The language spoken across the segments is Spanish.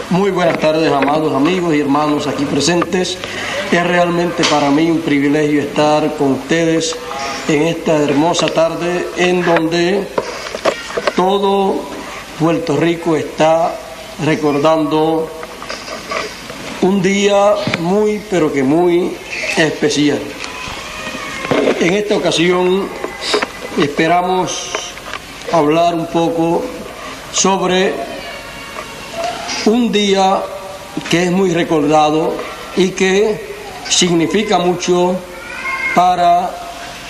Muy buenas tardes, amados amigos y hermanos aquí presentes. Es realmente para mí un privilegio estar con ustedes en esta hermosa tarde en donde todo Puerto Rico está recordando un día muy, pero que muy especial. En esta ocasión esperamos hablar un poco sobre un día que es muy recordado y que significa mucho para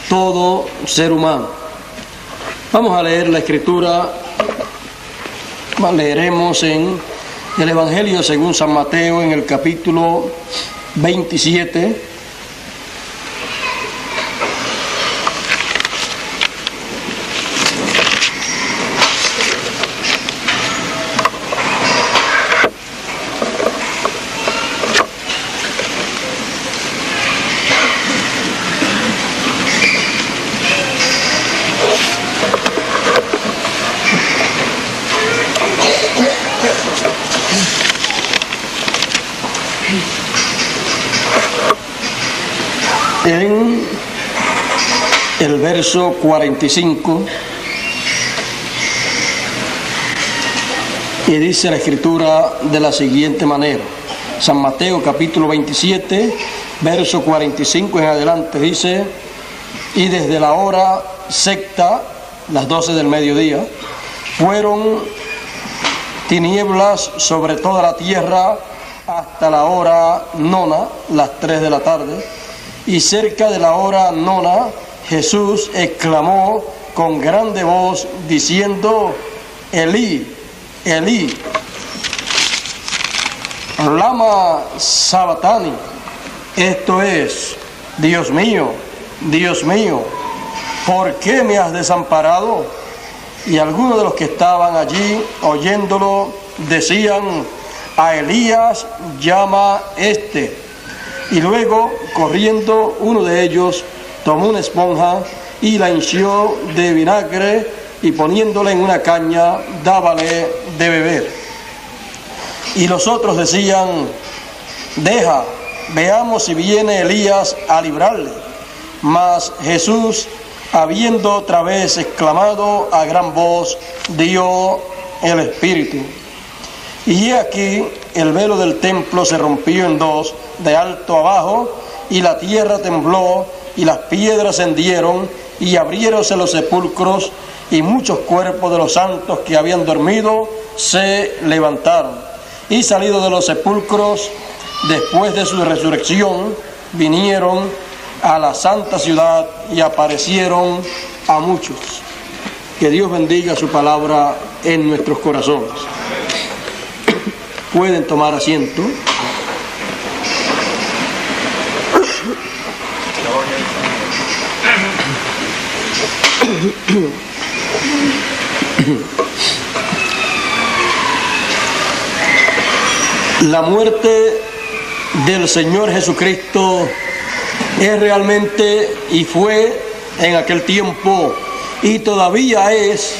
todo ser humano. Vamos a leer la escritura. Leeremos en el Evangelio según San Mateo en el capítulo 27. En el verso 45, y dice la escritura de la siguiente manera. San Mateo capítulo 27, verso 45 en adelante, dice: y desde la hora sexta, las 12 del mediodía, fueron tinieblas sobre toda la tierra hasta la hora nona, las 3 de la tarde. Y cerca de la hora nona, Jesús exclamó con grande voz, diciendo: Elí, Elí, lama sabatani. Esto es: Dios mío, ¿por qué me has desamparado? Y algunos de los que estaban allí, oyéndolo, decían: a Elías llama este. Y luego, corriendo, uno de ellos tomó una esponja y la hinchió de vinagre y poniéndola en una caña, dábale de beber. Y los otros decían: deja, veamos si viene Elías a librarle. Mas Jesús, habiendo otra vez exclamado a gran voz, dio el Espíritu. Y aquí el velo del templo se rompió en dos, de alto abajo, y la tierra tembló, y las piedras se hendieron, y abriéronse los sepulcros, y muchos cuerpos de los santos que habían dormido se levantaron. Y salidos de los sepulcros, después de su resurrección, vinieron a la santa ciudad y aparecieron a muchos. Que Dios bendiga su palabra en nuestros corazones. Pueden tomar asiento. La muerte del Señor Jesucristo es realmente, y fue en aquel tiempo, y todavía es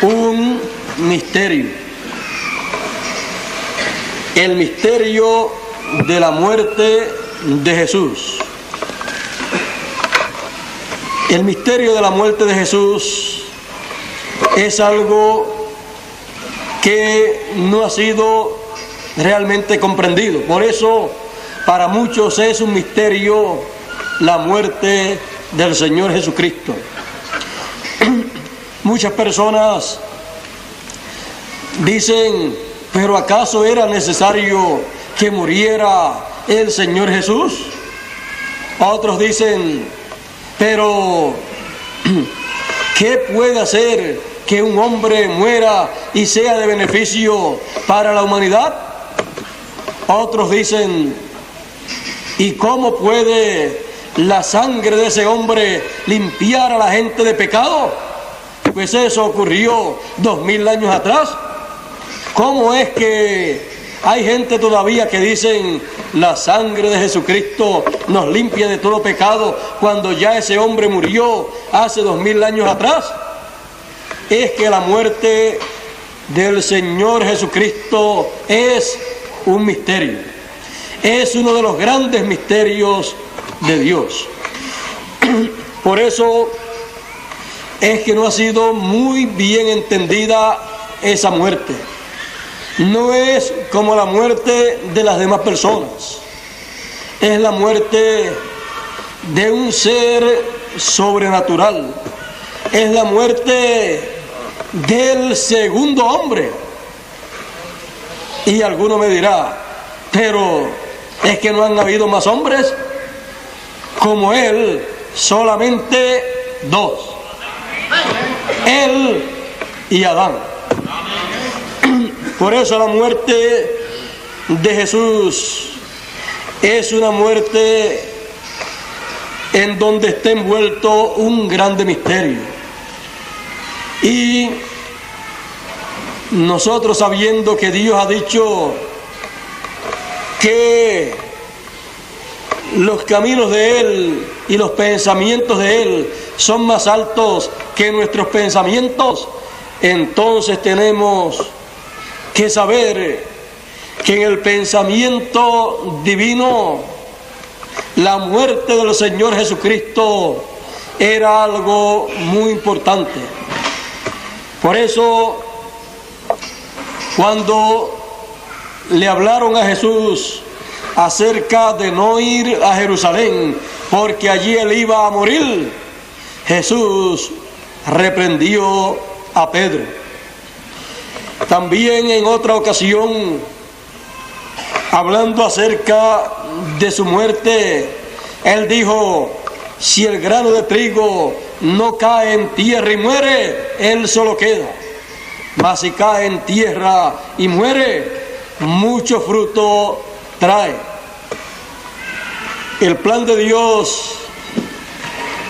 un misterio. El misterio de la muerte de Jesús. El misterio de la muerte de Jesús es algo que no ha sido realmente comprendido. Por eso, para muchos es un misterio la muerte del Señor Jesucristo. Muchas personas dicen: ¿pero acaso era necesario que muriera el Señor Jesús? Otros dicen: pero ¿qué puede hacer que un hombre muera y sea de beneficio para la humanidad? Otros dicen: ¿y cómo puede la sangre de ese hombre limpiar a la gente de pecado? Pues eso ocurrió 2000 años atrás. ¿Cómo es que hay gente todavía que dicen: la sangre de Jesucristo nos limpia de todo pecado, cuando ya ese hombre murió hace 2000 años atrás? Es que la muerte del Señor Jesucristo es un misterio. Es uno de los grandes misterios de Dios. Por eso es que no ha sido muy bien entendida esa muerte. No es como la muerte de las demás personas. Es la muerte de un ser sobrenatural. Es la muerte del segundo hombre. Y alguno me dirá, pero es que no han habido más hombres como él, solamente dos, él y Adán. Por eso la muerte de Jesús es una muerte en donde está envuelto un grande misterio. Y nosotros, sabiendo que Dios ha dicho que los caminos de Él y los pensamientos de Él son más altos que nuestros pensamientos, entonces tenemos que saber que en el pensamiento divino la muerte del Señor Jesucristo era algo muy importante. Por eso, cuando le hablaron a Jesús acerca de no ir a Jerusalén, porque allí él iba a morir, Jesús reprendió a Pedro. También en otra ocasión, hablando acerca de su muerte, él dijo: si el grano de trigo no cae en tierra y muere, él solo queda. Mas si cae en tierra y muere, mucho fruto trae. El plan de Dios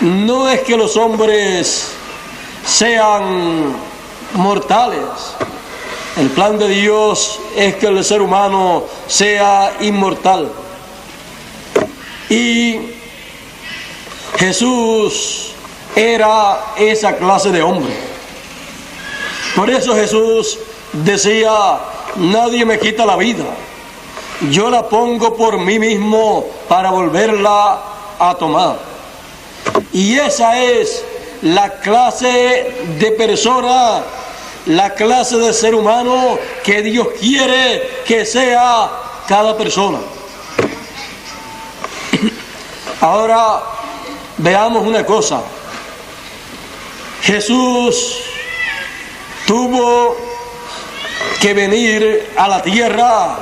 no es que los hombres sean mortales. El plan de Dios es que el ser humano sea inmortal. Y Jesús era esa clase de hombre. Por eso Jesús decía: nadie me quita la vida, yo la pongo por mí mismo para volverla a tomar. Y esa es la clase de persona, la clase de ser humano que Dios quiere que sea cada persona. Ahora veamos una cosa. Jesús tuvo que venir a la tierra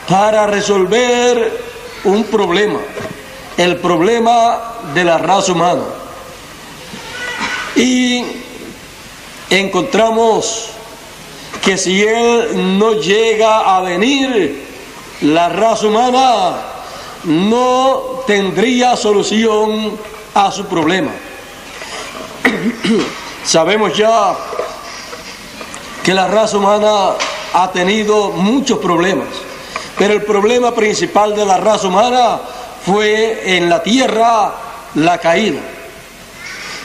para resolver un problema, el problema de la raza humana. Y encontramos que si Él no llega a venir, la raza humana no tendría solución a su problema. Sabemos ya que la raza humana ha tenido muchos problemas, pero el problema principal de la raza humana fue en la tierra la caída.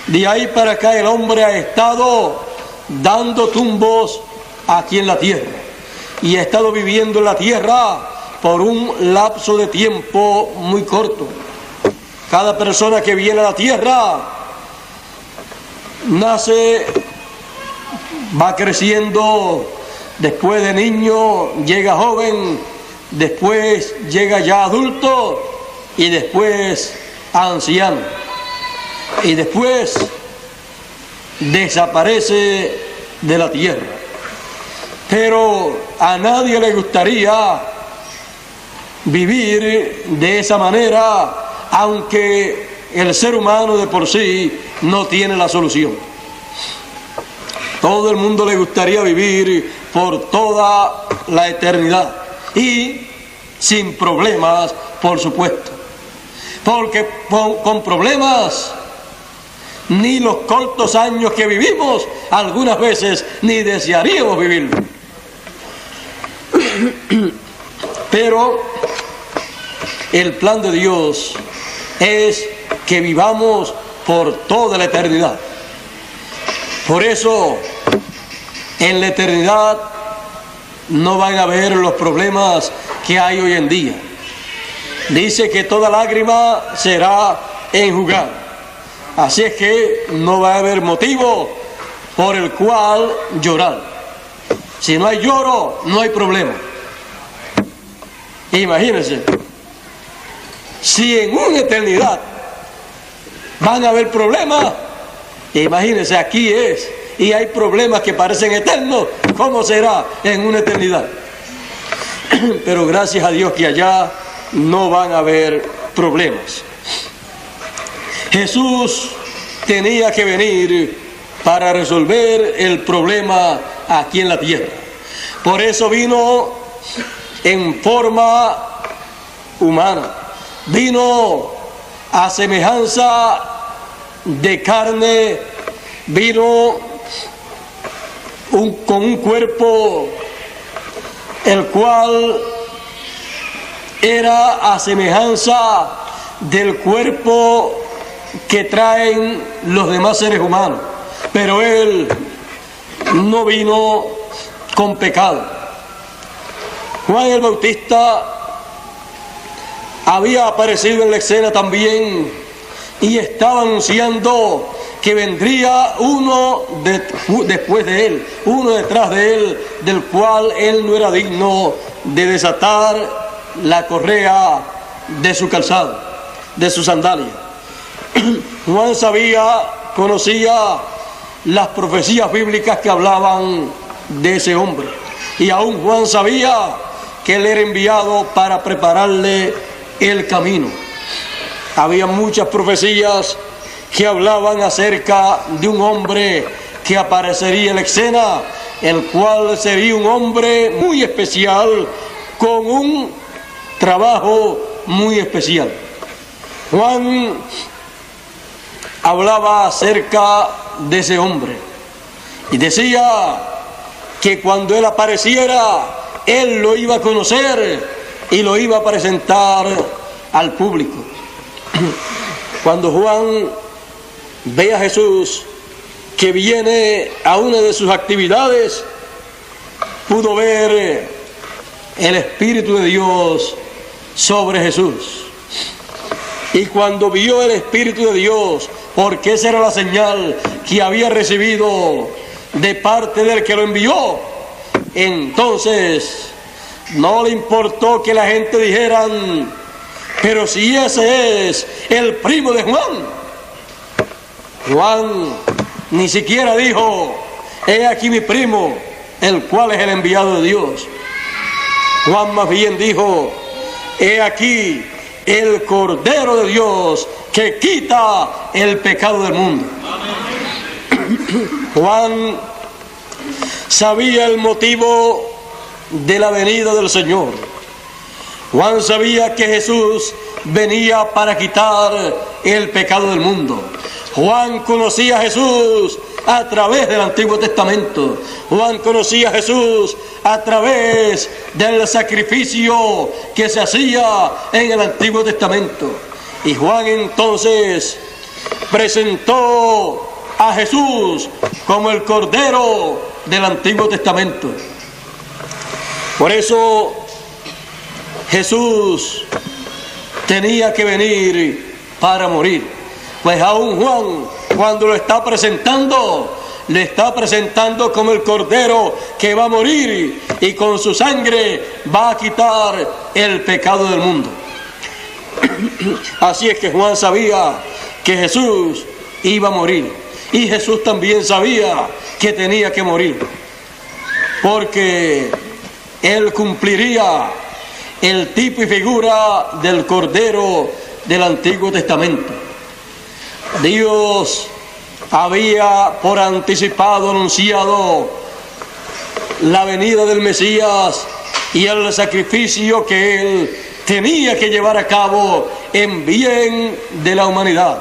De ahí para acá el hombre ha estado dando tumbos aquí en la tierra y ha estado viviendo en la tierra por un lapso de tiempo muy corto. Cada persona que viene a la tierra nace, va creciendo, después de niño llega joven, después llega ya adulto y después anciano, y después desaparece de la tierra. Pero a nadie le gustaría vivir de esa manera, aunque el ser humano de por sí no tiene la solución. Todo el mundo le gustaría vivir por toda la eternidad y sin problemas, por supuesto. Porque con problemas, ni los cortos años que vivimos, algunas veces ni desearíamos vivirlo. Pero el plan de Dios es que vivamos por toda la eternidad. Por eso En la eternidad no van a haber los problemas que hay hoy en día. Dice que toda lágrima será enjugada. Así es que no va a haber motivo por el cual llorar. Si no hay lloro, no hay problema. Imagínense, si en una eternidad van a haber problemas, imagínense, aquí es, y hay problemas que parecen eternos, ¿cómo será en una eternidad? Pero gracias a Dios que allá no van a haber problemas. Jesús tenía que venir para resolver el problema aquí en la tierra. Por eso vino en forma humana, vino a semejanza de carne, vino con un cuerpo el cual era a semejanza del cuerpo que traen los demás seres humanos, pero él no vino con pecado. Juan el Bautista había aparecido en la escena también y estaba anunciando que vendría uno después de él, uno detrás de él, del cual él no era digno de desatar la correa de su calzado, de su sandalia. Juan conocía las profecías bíblicas que hablaban de ese hombre, y aún Juan sabía que él era enviado para prepararle el camino. Había muchas profecías que hablaban acerca de un hombre que aparecería en la escena, el cual sería un hombre muy especial, con un trabajo muy especial. Juan hablaba acerca de ese hombre y decía que cuando él apareciera, él lo iba a conocer y lo iba a presentar al público. Cuando Juan ve a Jesús que viene a una de sus actividades, pudo ver el Espíritu de Dios sobre Jesús. Y cuando vio el Espíritu de Dios, porque esa era la señal que había recibido de parte del que lo envió, entonces no le importó que la gente dijeran: pero si ese es el primo de Juan. Juan ni siquiera dijo: he aquí mi primo, el cual es el enviado de Dios. Juan más bien dijo: he aquí el Cordero de Dios que quita el pecado del mundo. Juan sabía el motivo de la venida del Señor. Juan sabía que Jesús venía para quitar el pecado del mundo. Juan conocía a Jesús a través del Antiguo Testamento. Juan conocía a Jesús a través del sacrificio que se hacía en el Antiguo Testamento. Y Juan entonces presentó a Jesús como el Cordero del Antiguo Testamento. Por eso Jesús tenía que venir para morir. Pues aún Juan, cuando lo está presentando, le está presentando como el Cordero que va a morir y con su sangre va a quitar el pecado del mundo. Así es que Juan sabía que Jesús iba a morir, y Jesús también sabía que tenía que morir, porque él cumpliría el tipo y figura del Cordero del Antiguo Testamento. Dios había por anticipado anunciado la venida del Mesías y el sacrificio que él tenía que llevar a cabo en bien de la humanidad.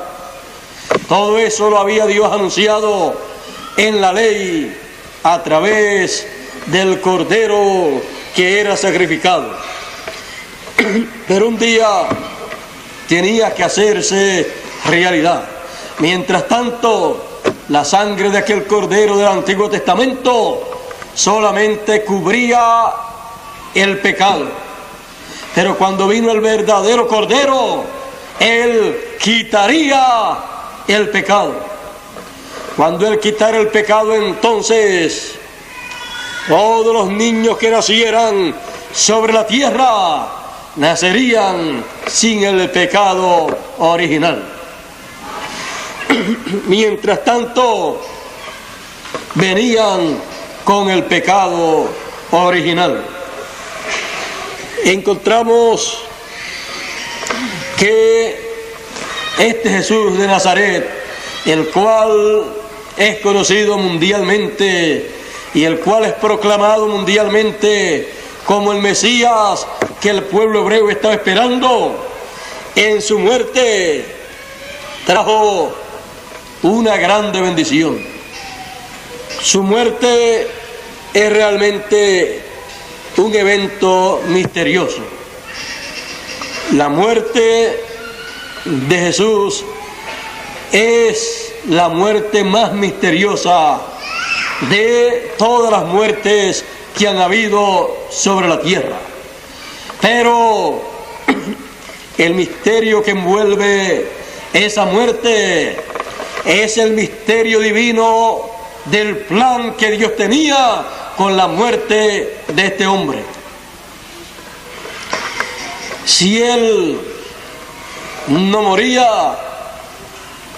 Todo eso lo había Dios anunciado en la ley a través del Cordero que era sacrificado. Pero un día tenía que hacerse realidad. Mientras tanto, la sangre de aquel Cordero del Antiguo Testamento solamente cubría el pecado. Pero cuando vino el verdadero Cordero, Él quitaría el pecado. Cuando Él quitara el pecado, entonces todos los niños que nacieran sobre la tierra nacerían sin el pecado original. Mientras tanto, venían con el pecado original. Encontramos que este Jesús de Nazaret, el cual es conocido mundialmente y el cual es proclamado mundialmente como el Mesías que el pueblo hebreo estaba esperando, en su muerte trajo una grande bendición. Su muerte es realmente un evento misterioso. La muerte de Jesús es la muerte más misteriosa de todas las muertes que han habido sobre la tierra. Pero el misterio que envuelve esa muerte es el misterio divino del plan que Dios tenía con la muerte de este hombre. Si él no moría,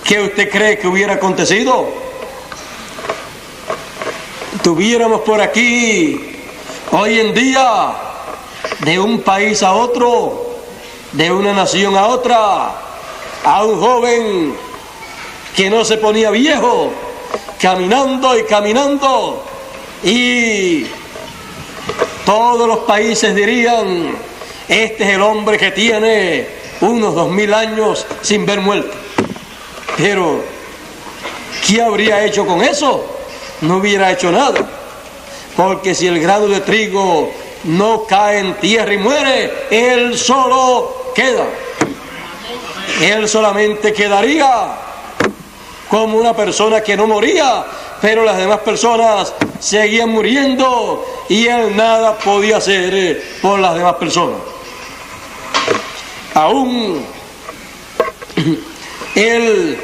¿qué usted cree que hubiera acontecido? Tuviéramos por aquí hoy en día, de un país a otro, de una nación a otra, a un joven que no se ponía viejo, caminando y caminando, y todos los países dirían: este es el hombre que tiene unos 2000 años sin ver muerte. Pero ¿qué habría hecho con eso? No hubiera hecho nada, porque si el grano de trigo no cae en tierra y muere, él solo queda. Él solamente quedaría como una persona que no moría, pero las demás personas seguían muriendo y él nada podía hacer por las demás personas. Aún él,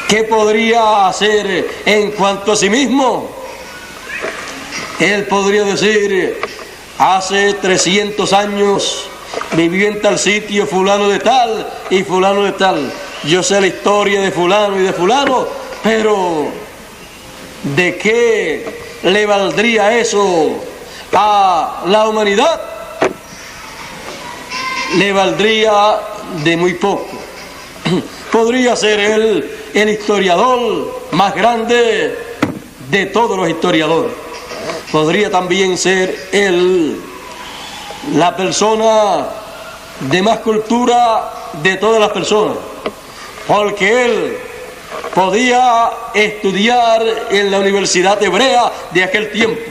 ¿qué podría hacer en cuanto a sí mismo? Él podría decir: hace 300 años viví en tal sitio fulano de tal y fulano de tal. Yo sé la historia de fulano y de fulano, pero ¿de qué le valdría eso a la humanidad? Le valdría de muy poco. Podría ser él el historiador más grande de todos los historiadores. Podría también ser él la persona de más cultura de todas las personas, porque él podía estudiar en la Universidad Hebrea de aquel tiempo,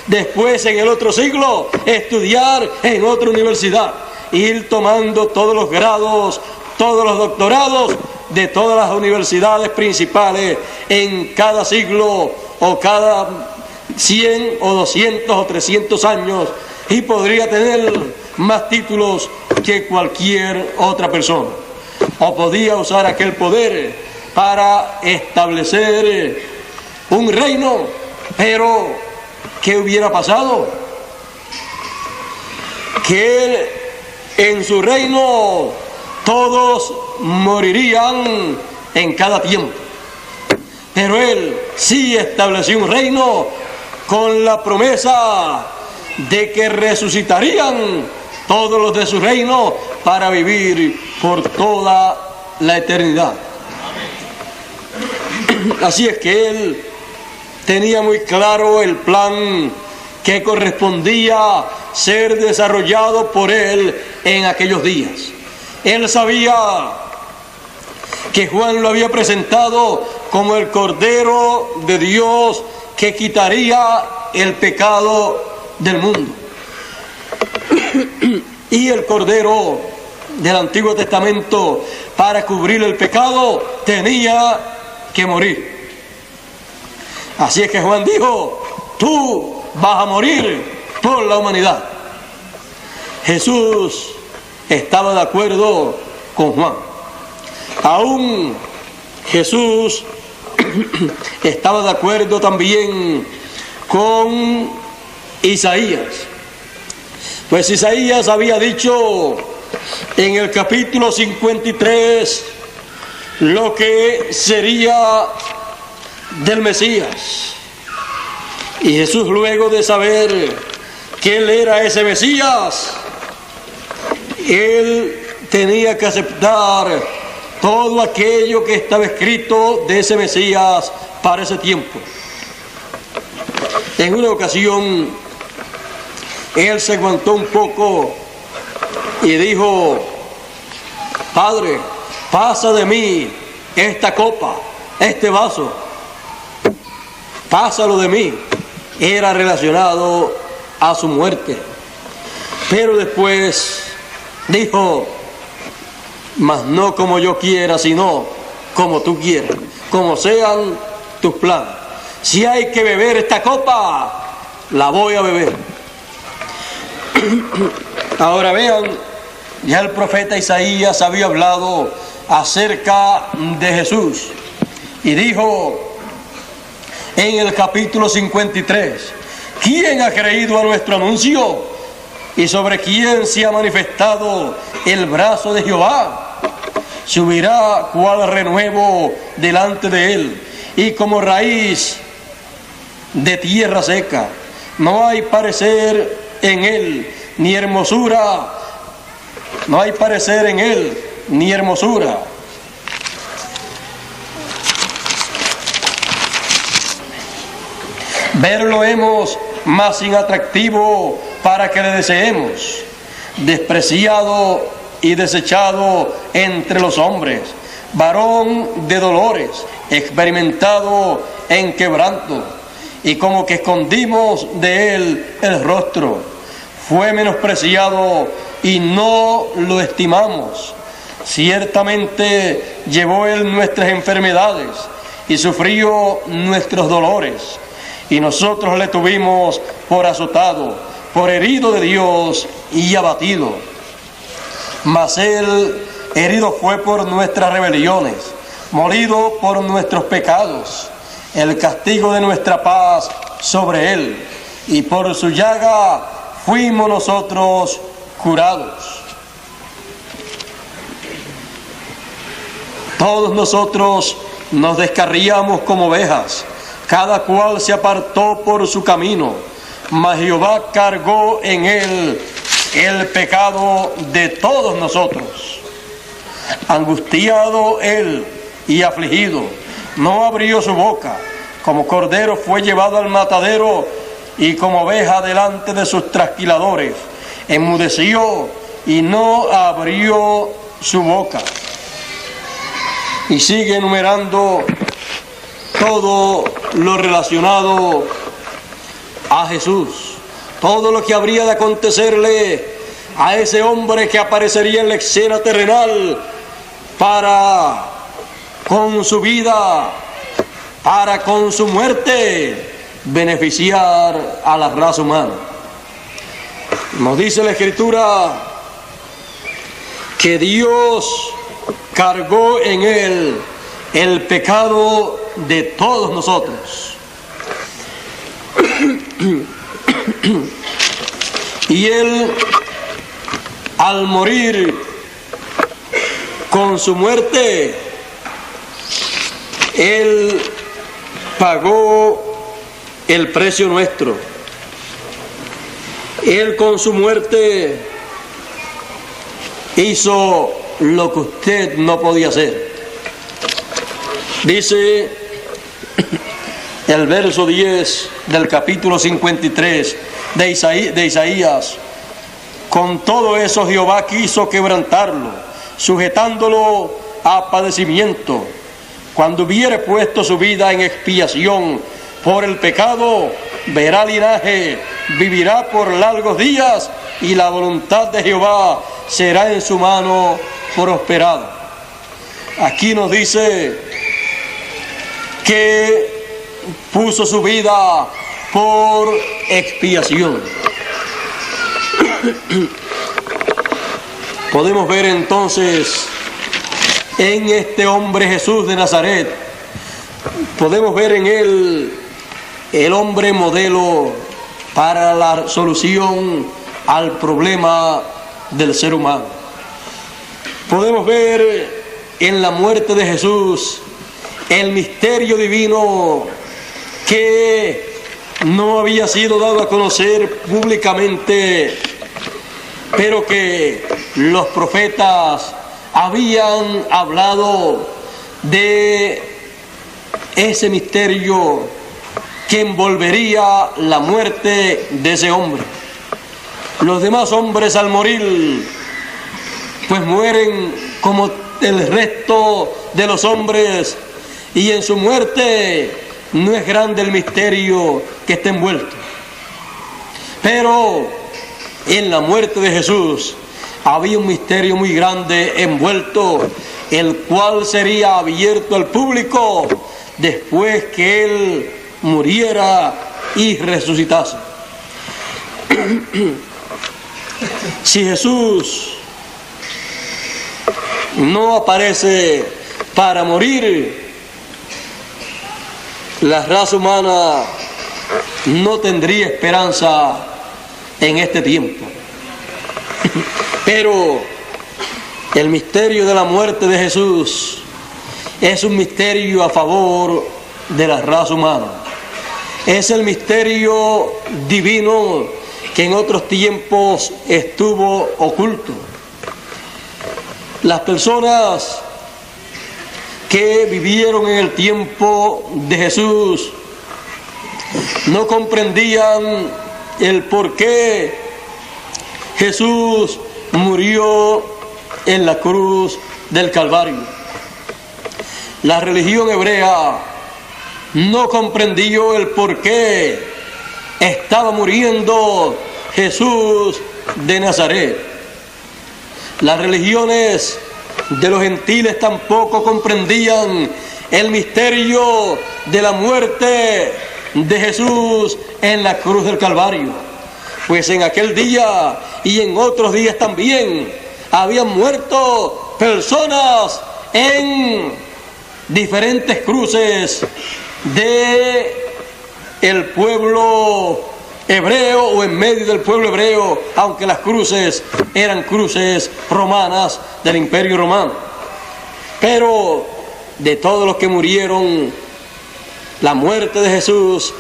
después en el otro siglo estudiar en otra universidad, ir tomando todos los grados, todos los doctorados de todas las universidades principales en cada siglo o cada 100 o 200 o 300 años, y podría tener más títulos que cualquier otra persona. O podía usar aquel poder para establecer un reino, pero ¿qué hubiera pasado? Que en su reino todos morirían en cada tiempo, pero él sí estableció un reino con la promesa de que resucitarían todos los de su reino para vivir por toda la eternidad. Así es que él tenía muy claro el plan que correspondía ser desarrollado por él en aquellos días. Él sabía que Juan lo había presentado como el Cordero de Dios que quitaría el pecado del mundo. Y el Cordero del Antiguo Testamento, para cubrir el pecado, tenía que morir. Así es que Juan dijo, tú vas a morir por la humanidad. Jesús estaba de acuerdo con Juan. Aún Jesús estaba de acuerdo también con Isaías. Pues Isaías había dicho en el capítulo 53 lo que sería del Mesías. Y Jesús, luego de saber que él era ese Mesías, él tenía que aceptar todo aquello que estaba escrito de ese Mesías para ese tiempo. En una ocasión, él se aguantó un poco y dijo, Padre, pasa de mí esta copa, este vaso, pásalo de mí. Era relacionado a su muerte. Pero después dijo, mas no como yo quiera, sino como tú quieras, como sean tus planes. Si hay que beber esta copa, la voy a beber. Ahora vean, ya el profeta Isaías había hablado acerca de Jesús y dijo en el capítulo 53, ¿quién ha creído a nuestro anuncio? ¿Y sobre quién se ha manifestado el brazo de Jehová? Subirá cual renuevo delante de él, y como raíz de tierra seca. No hay parecer en él, ni hermosura. No hay parecer en él, ni hermosura. Verlo hemos más sin atractivo para que le deseemos, despreciado y desechado entre los hombres, varón de dolores, experimentado en quebranto, y como que escondimos de él el rostro. Fue menospreciado y no lo estimamos. Ciertamente llevó él nuestras enfermedades y sufrió nuestros dolores. Y nosotros le tuvimos por azotado, por herido de Dios y abatido. Mas él herido fue por nuestras rebeliones, molido por nuestros pecados. El castigo de nuestra paz sobre él, y por su llaga fuimos nosotros curados. Todos nosotros nos descarríamos como ovejas, cada cual se apartó por su camino, mas Jehová cargó en él el pecado de todos nosotros. Angustiado él y afligido, no abrió su boca. Como cordero fue llevado al matadero, y como oveja delante de sus trasquiladores. Enmudeció y no abrió su boca. Y sigue enumerando todo lo relacionado a Jesús, todo lo que habría de acontecerle a ese hombre que aparecería en la escena terrenal para, con su vida, para con su muerte, beneficiar a la raza humana. Nos dice la Escritura que Dios cargó en él el pecado de todos nosotros. Y él, al morir con su muerte, él pagó el precio nuestro. Él con su muerte hizo lo que usted no podía hacer. Dice el verso 10 del capítulo 53 de Isaías: con todo eso Jehová quiso quebrantarlo, sujetándolo a padecimiento. Cuando hubiere puesto su vida en expiación por el pecado, verá linaje, vivirá por largos días, y la voluntad de Jehová será en su mano prosperada. Aquí nos dice que puso su vida por expiación. Podemos ver entonces en este hombre Jesús de Nazaret, podemos ver en él el hombre modelo para la solución al problema del ser humano. Podemos ver en la muerte de Jesús el misterio divino que no había sido dado a conocer públicamente, pero que los profetas habían hablado de ese misterio que envolvería la muerte de ese hombre. Los demás hombres al morir, pues mueren como el resto de los hombres, y en su muerte no es grande el misterio que está envuelto. Pero en la muerte de Jesús había un misterio muy grande envuelto, el cual sería abierto al público después que Él muriera y resucitase. Si Jesús no aparece para morir, la raza humana no tendría esperanza en este tiempo. Pero el misterio de la muerte de Jesús es un misterio a favor de la raza humana. Es el misterio divino que en otros tiempos estuvo oculto. Las personas que vivieron en el tiempo de Jesús no comprendían el por qué Jesús murió en la cruz del Calvario. La religión hebrea no comprendió el por qué estaba muriendo Jesús de Nazaret. Las religiones de los gentiles tampoco comprendían el misterio de la muerte de Jesús en la cruz del Calvario. Pues en aquel día y en otros días también habían muerto personas en diferentes cruces de el pueblo hebreo o en medio del pueblo hebreo, aunque las cruces eran cruces romanas del Imperio Romano. Pero de todos los que murieron, la muerte de Jesús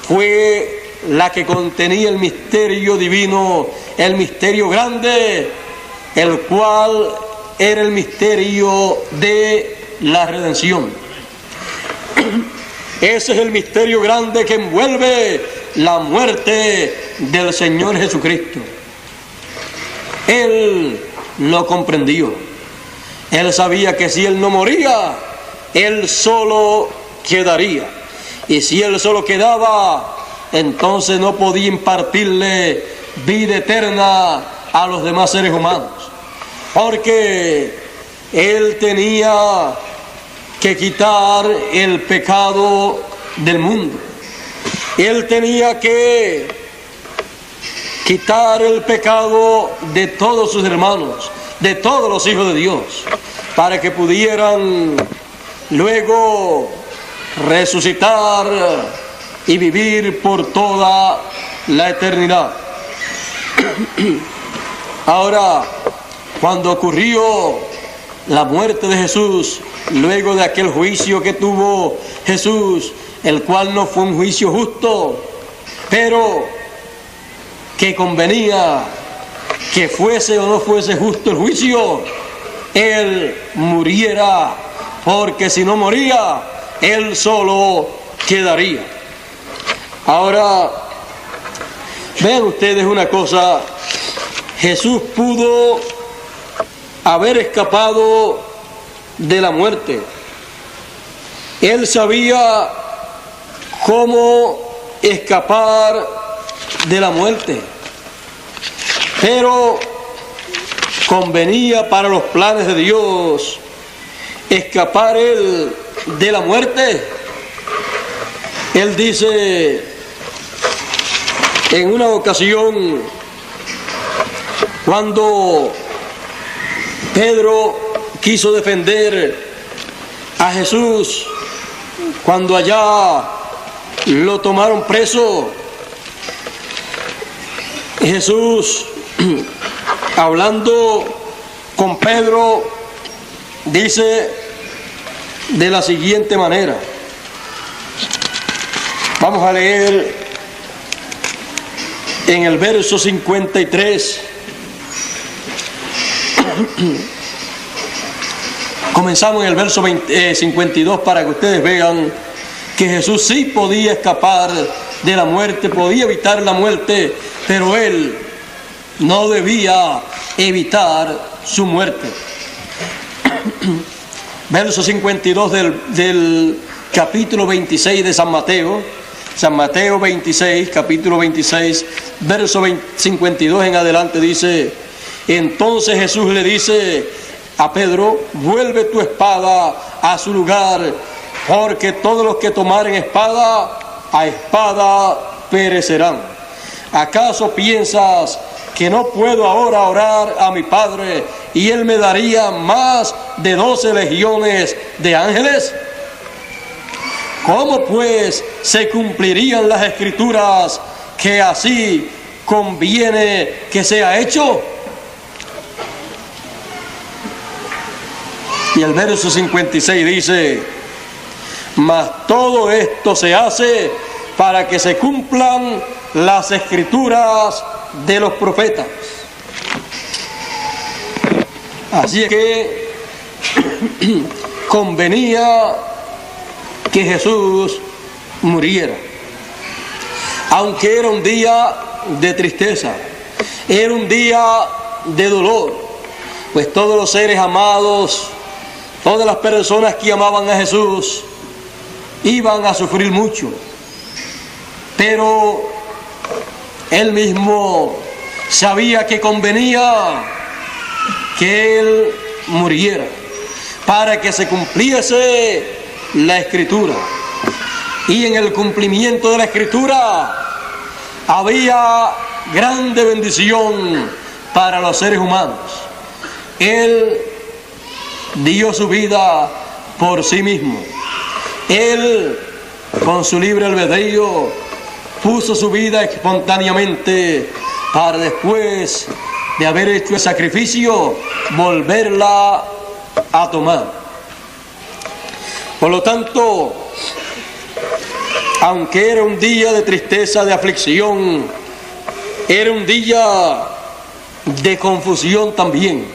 fue la que contenía el misterio divino, el misterio grande, el cual era el misterio de la redención. Ese es el misterio grande que envuelve la muerte del Señor Jesucristo. Él lo comprendió. Él sabía que si Él no moría, Él solo quedaría. Y si Él solo quedaba, entonces no podía impartirle vida eterna a los demás seres humanos. Porque Él tenía que quitar el pecado del mundo. Él tenía que quitar el pecado de todos sus hermanos, de todos los hijos de Dios, para que pudieran luego resucitar y vivir por toda la eternidad. Ahora, cuando ocurrió la muerte de Jesús, luego de aquel juicio que tuvo Jesús, el cual no fue un juicio justo, pero que convenía que fuese o no fuese justo el juicio, Él muriera, porque si no moría, Él solo quedaría. Ahora, vean ustedes una cosa, Jesús pudo haber escapado de la muerte. Él sabía cómo escapar de la muerte, pero convenía para los planes de Dios escapar Él de la muerte. Él dice en una ocasión, cuando Pedro quiso defender a Jesús, cuando allá lo tomaron preso, Jesús, hablando con Pedro, dice de la siguiente manera. Vamos a leer en el verso 53. Comenzamos en el verso 52 para que ustedes vean que Jesús sí podía escapar de la muerte, podía evitar la muerte, pero Él no debía evitar su muerte. Verso 52 del capítulo 26 de San Mateo 26, capítulo 26, verso 52 en adelante dice: entonces Jesús le dice a Pedro: vuelve tu espada a su lugar, porque todos los que tomaren espada, a espada perecerán. ¿Acaso piensas que no puedo ahora orar a mi Padre y Él me daría más de 12 legiones de ángeles? ¿Cómo pues se cumplirían las Escrituras que así conviene que sea hecho? Y el verso 56 dice: mas todo esto se hace para que se cumplan las Escrituras de los profetas. Así es que convenía que Jesús muriera, aunque era un día de tristeza, era un día de dolor, pues todos los seres amados, todas las personas que amaban a Jesús iban a sufrir mucho, pero Él mismo sabía que convenía que Él muriera para que se cumpliese la Escritura. Y en el cumplimiento de la Escritura había grande bendición para los seres humanos. Él dio su vida por sí mismo. Él, con su libre albedrío, puso su vida espontáneamente para después de haber hecho el sacrificio, volverla a tomar. Por lo tanto, aunque era un día de tristeza, de aflicción, era un día de confusión también.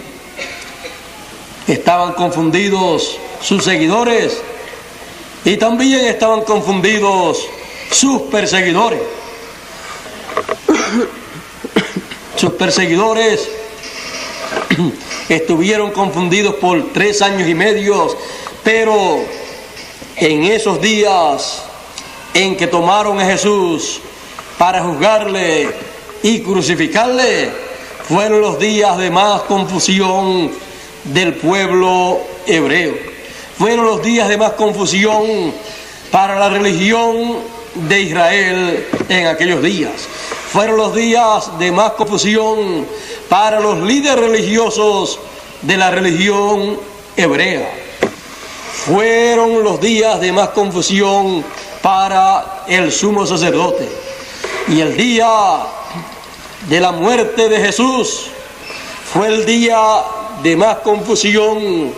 Estaban confundidos sus seguidores y también estaban confundidos sus perseguidores. Sus perseguidores estuvieron confundidos por 3 años y medio, pero en esos días en que tomaron a Jesús para juzgarle y crucificarle, fueron los días de más confusión del pueblo hebreo. Fueron los días de más confusión para la religión de Israel en aquellos días. Fueron los días de más confusión para los líderes religiosos de la religión hebrea. Fueron los días de más confusión para el sumo sacerdote. Y el día de la muerte de Jesús fue el día de más confusión,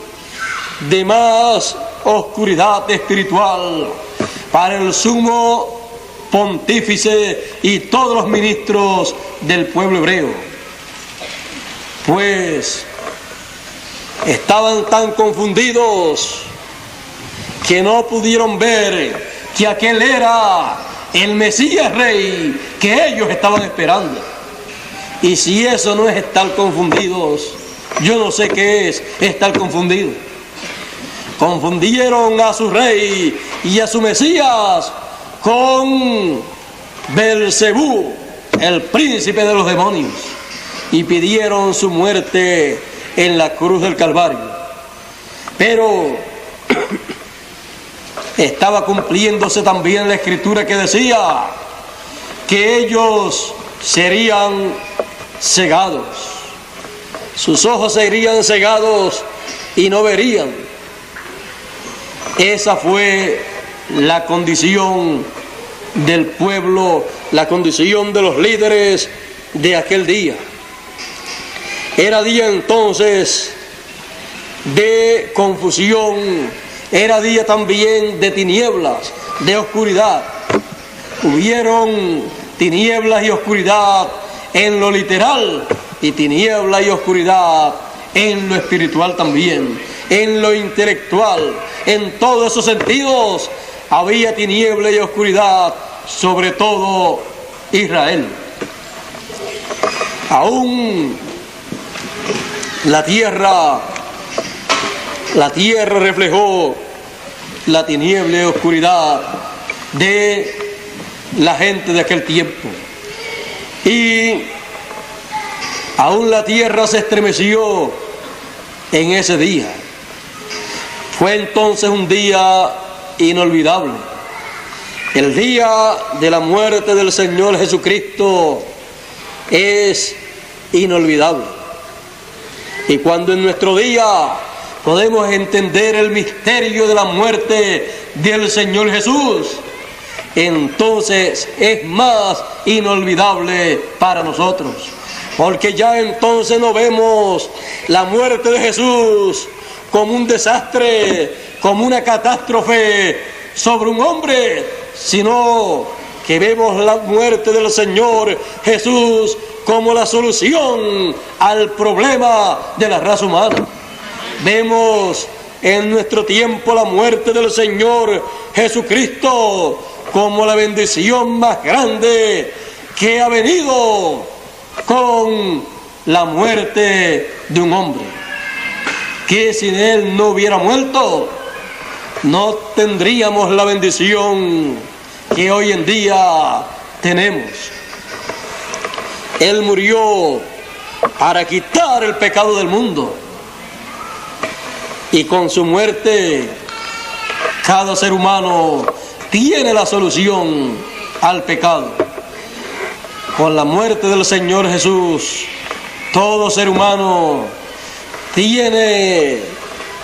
de más oscuridad espiritual para el sumo pontífice y todos los ministros del pueblo hebreo, pues estaban tan confundidos que no pudieron ver que aquel era el Mesías Rey que ellos estaban esperando. Y si eso no es estar confundidos, yo no sé qué es estar confundido. Confundieron a su Rey y a su Mesías con Belcebú, el príncipe de los demonios, y pidieron su muerte en la cruz del Calvario. Pero estaba cumpliéndose también la escritura que decía que ellos serían cegados. Sus ojos serían cegados y no verían. Esa fue la condición del pueblo, la condición de los líderes de aquel día. Era día entonces de confusión, era día también de tinieblas, de oscuridad. Hubieron tinieblas y oscuridad en lo literal y tiniebla y oscuridad en lo espiritual también, en lo intelectual. En todos esos sentidos había tiniebla y oscuridad sobre todo Israel. Aún la tierra reflejó la tiniebla y oscuridad de la gente de aquel tiempo. Y aún la tierra se estremeció en ese día. Fue entonces un día inolvidable. El día de la muerte del Señor Jesucristo es inolvidable. Y cuando en nuestro día podemos entender el misterio de la muerte del Señor Jesús, entonces es más inolvidable para nosotros. Porque ya entonces no vemos la muerte de Jesús como un desastre, como una catástrofe sobre un hombre, sino que vemos la muerte del Señor Jesús como la solución al problema de la raza humana. Vemos en nuestro tiempo la muerte del Señor Jesucristo como la bendición más grande que ha venido con la muerte de un hombre, que sin él no hubiera muerto, no tendríamos la bendición que hoy en día tenemos. Él murió para quitar el pecado del mundo, y con su muerte cada ser humano tiene la solución al pecado. Con la muerte del Señor Jesús, todo ser humano tiene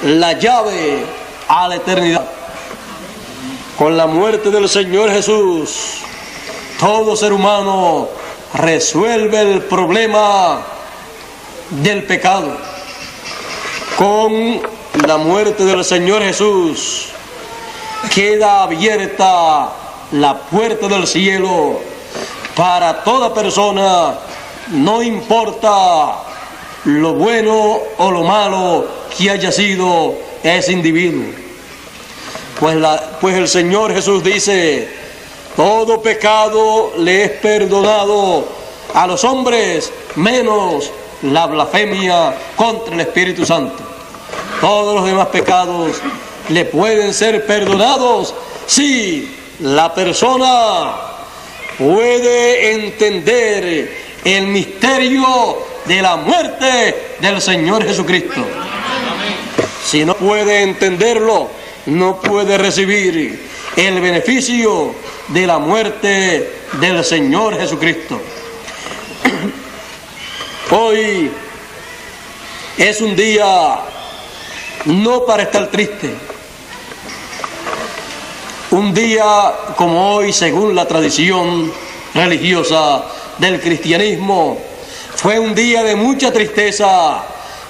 la llave a la eternidad. Con la muerte del Señor Jesús, todo ser humano resuelve el problema del pecado. Con la muerte del Señor Jesús, queda abierta la puerta del cielo para toda persona, no importa lo bueno o lo malo que haya sido ese individuo. Pues el Señor Jesús dice: todo pecado le es perdonado a los hombres, menos la blasfemia contra el Espíritu Santo. Todos los demás pecados le pueden ser perdonados si la persona puede entender el misterio de la muerte del Señor Jesucristo. Si no puede entenderlo, no puede recibir el beneficio de la muerte del Señor Jesucristo. Hoy es un día no para estar triste. Un día como hoy, según la tradición religiosa del cristianismo, fue un día de mucha tristeza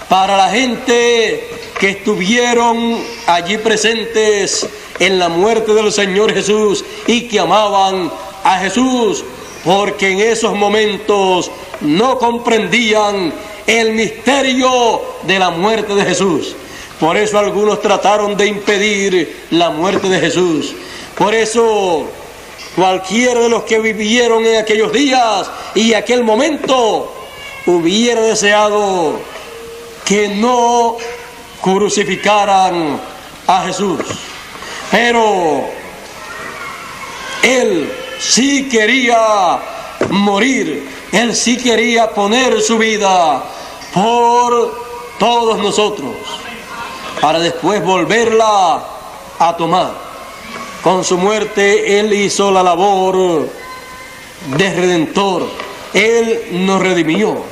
para la gente que estuvieron allí presentes en la muerte del Señor Jesús y que amaban a Jesús, porque en esos momentos no comprendían el misterio de la muerte de Jesús. Por eso algunos trataron de impedir la muerte de Jesús. Por eso cualquiera de los que vivieron en aquellos días y aquel momento hubiera deseado que no crucificaran a Jesús. Pero Él sí quería morir, Él sí quería poner su vida por todos nosotros, para después volverla a tomar. Con su muerte Él hizo la labor de redentor. Él nos redimió.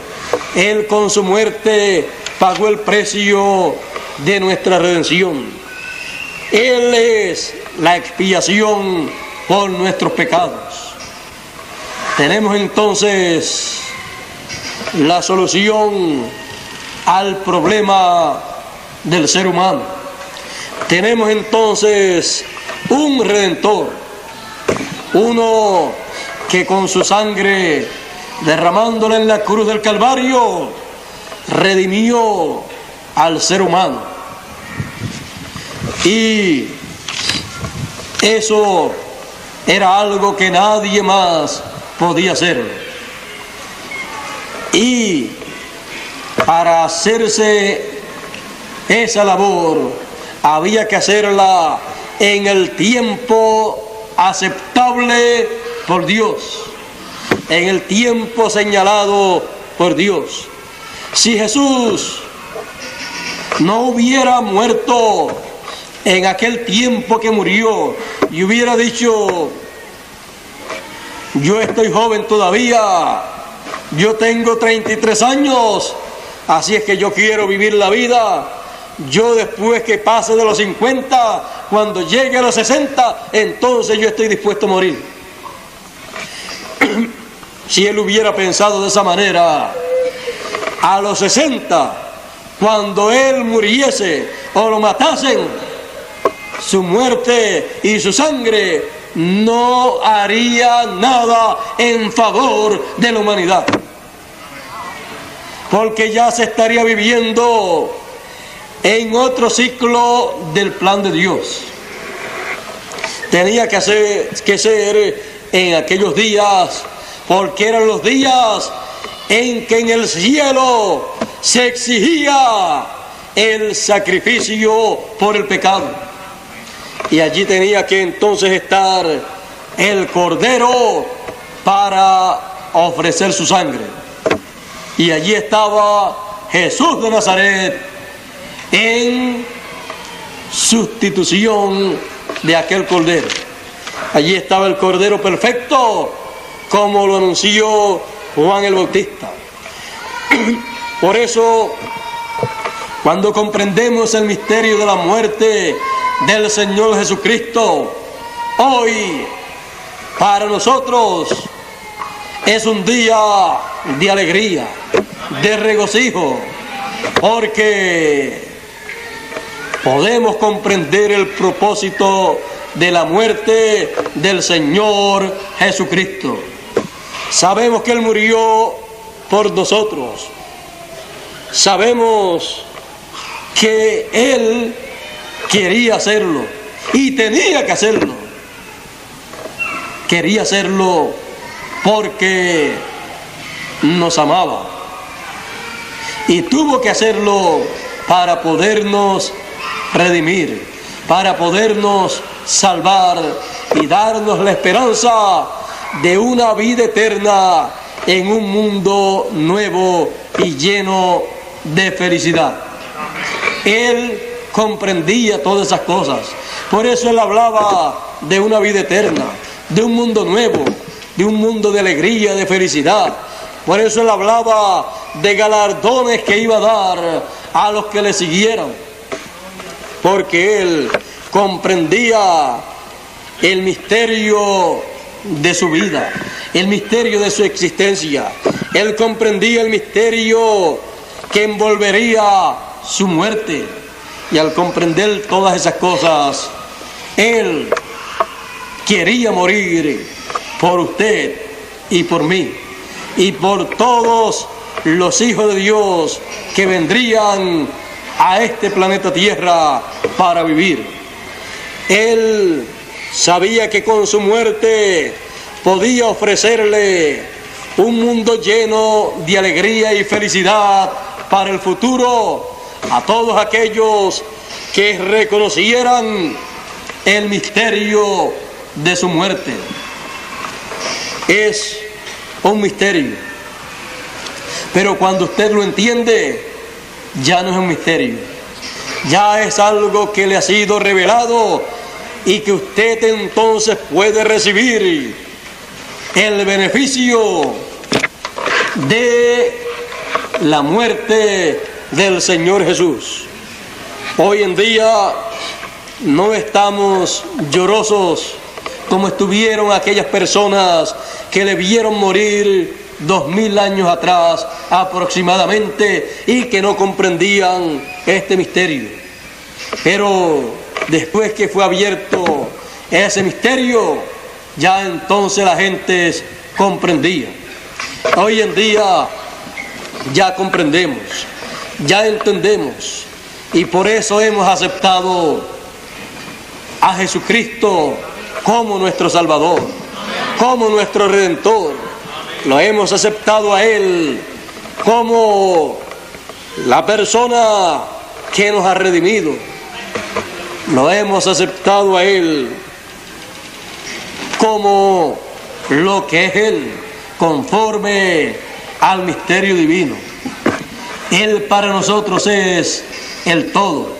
Él con su muerte pagó el precio de nuestra redención. Él es la expiación por nuestros pecados. Tenemos entonces la solución al problema del ser humano. Tenemos entonces un redentor, uno que con su sangre, derramándola en la cruz del Calvario, redimió al ser humano. Y eso era algo que nadie más podía hacer. Y para hacerse esa labor, había que hacerla en el tiempo aceptable por Dios, en el tiempo señalado por Dios. Si Jesús no hubiera muerto en aquel tiempo que murió y hubiera dicho: yo estoy joven todavía, yo tengo 33 años, así es que yo quiero vivir la vida, yo después que pase de los 50, cuando llegue a los 60, entonces yo estoy dispuesto a morir. Si Él hubiera pensado de esa manera, a los 60, cuando Él muriese o lo matasen, su muerte y su sangre no haría nada en favor de la humanidad, porque ya se estaría viviendo en otro ciclo del plan de Dios. Tenía que ser en aquellos días, porque eran los días en que en el cielo se exigía el sacrificio por el pecado. Y allí tenía que entonces estar el Cordero para ofrecer su sangre. Y allí estaba Jesús de Nazaret en sustitución de aquel Cordero. Allí estaba el Cordero perfecto, como lo anunció Juan el Bautista. Por eso, cuando comprendemos el misterio de la muerte del Señor Jesucristo, hoy para nosotros es un día de alegría, de regocijo, porque podemos comprender el propósito de la muerte del Señor Jesucristo. Sabemos que Él murió por nosotros. Sabemos que Él quería hacerlo y tenía que hacerlo. Quería hacerlo porque nos amaba. Y tuvo que hacerlo para podernos redimir, para podernos salvar y darnos la esperanza de una vida eterna en un mundo nuevo y lleno de felicidad. Él comprendía todas esas cosas. Por eso Él hablaba de una vida eterna, de un mundo nuevo, de un mundo de alegría, de felicidad. Por eso Él hablaba de galardones que iba a dar a los que le siguieran. Porque Él comprendía el misterio de su vida, el misterio de su existencia. Él comprendía el misterio que envolvería su muerte. Y al comprender todas esas cosas, Él quería morir por usted y por mí y por todos los hijos de Dios que vendrían a este planeta Tierra para vivir. Él sabía que con su muerte podía ofrecerle un mundo lleno de alegría y felicidad para el futuro a todos aquellos que reconocieran el misterio de su muerte. Es un misterio, pero cuando usted lo entiende, ya no es un misterio, ya es algo que le ha sido revelado y que usted entonces puede recibir el beneficio de la muerte del Señor Jesús. Hoy en día no estamos llorosos como estuvieron aquellas personas que le vieron morir 2000 años atrás aproximadamente y que no comprendían este misterio. Pero después que fue abierto ese misterio, ya entonces la gente comprendía. Hoy en día ya comprendemos, ya entendemos, y por eso hemos aceptado a Jesucristo como nuestro Salvador, como nuestro Redentor. Lo hemos aceptado a Él como la persona que nos ha redimido. Lo hemos aceptado a Él como lo que es Él, conforme al misterio divino. Él para nosotros es el todo.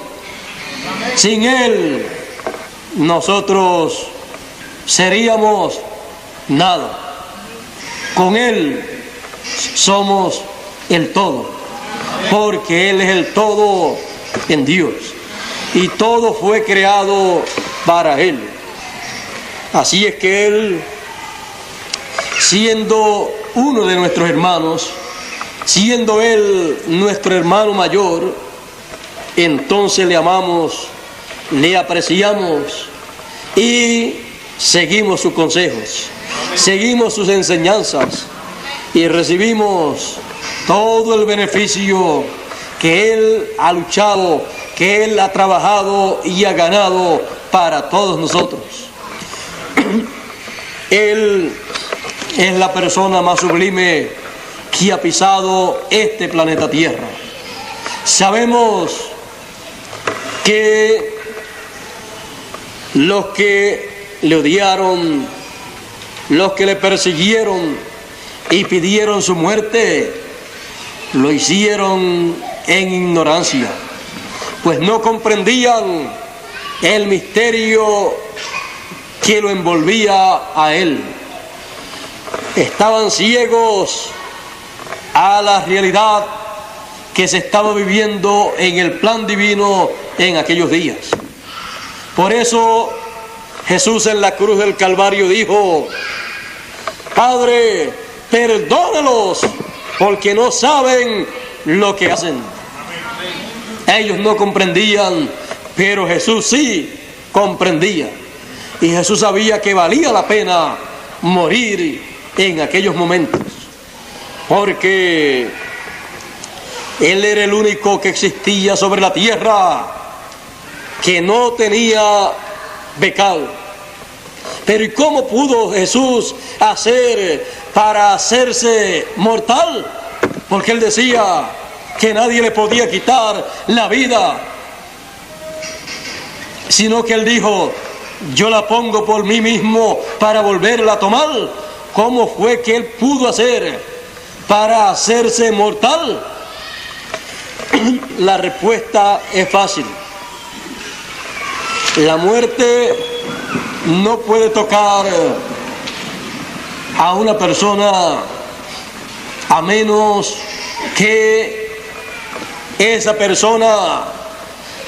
Sin Él, nosotros seríamos nada. Con Él somos el todo, porque Él es el todo en Dios, y todo fue creado para Él. Así es que Él, siendo uno de nuestros hermanos, siendo Él nuestro hermano mayor, entonces le amamos, le apreciamos y seguimos sus consejos, seguimos sus enseñanzas y recibimos todo el beneficio que Él ha luchado, que Él ha trabajado y ha ganado para todos nosotros. Él es la persona más sublime que ha pisado este planeta Tierra. Sabemos que los que le odiaron, los que le persiguieron y pidieron su muerte, lo hicieron en ignorancia, pues no comprendían el misterio que lo envolvía a Él. Estaban ciegos a la realidad que se estaba viviendo en el plan divino en aquellos días. Por eso Jesús en la cruz del Calvario dijo: Padre, perdónalos, porque no saben lo que hacen. Ellos no comprendían, pero Jesús sí comprendía. Y Jesús sabía que valía la pena morir en aquellos momentos, porque Él era el único que existía sobre la tierra que no tenía pecado. Pero ¿y cómo pudo Jesús hacer para hacerse mortal? Porque Él decía que nadie le podía quitar la vida, sino que Él dijo: yo la pongo por mí mismo para volverla a tomar. ¿Cómo fue que Él pudo hacer para hacerse mortal? La respuesta es fácil. La muerte no puede tocar a una persona a menos que esa persona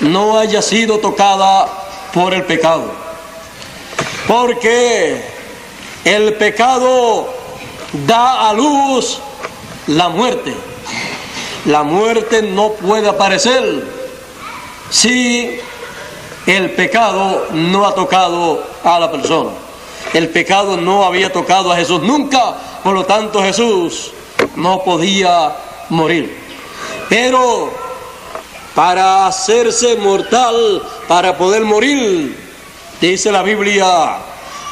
no haya sido tocada por el pecado. Porque el pecado da a luz la muerte. La muerte no puede aparecer si el pecado no ha tocado a la persona. El pecado no había tocado a Jesús nunca, por lo tanto Jesús no podía morir. Pero para hacerse mortal, para poder morir, dice la Biblia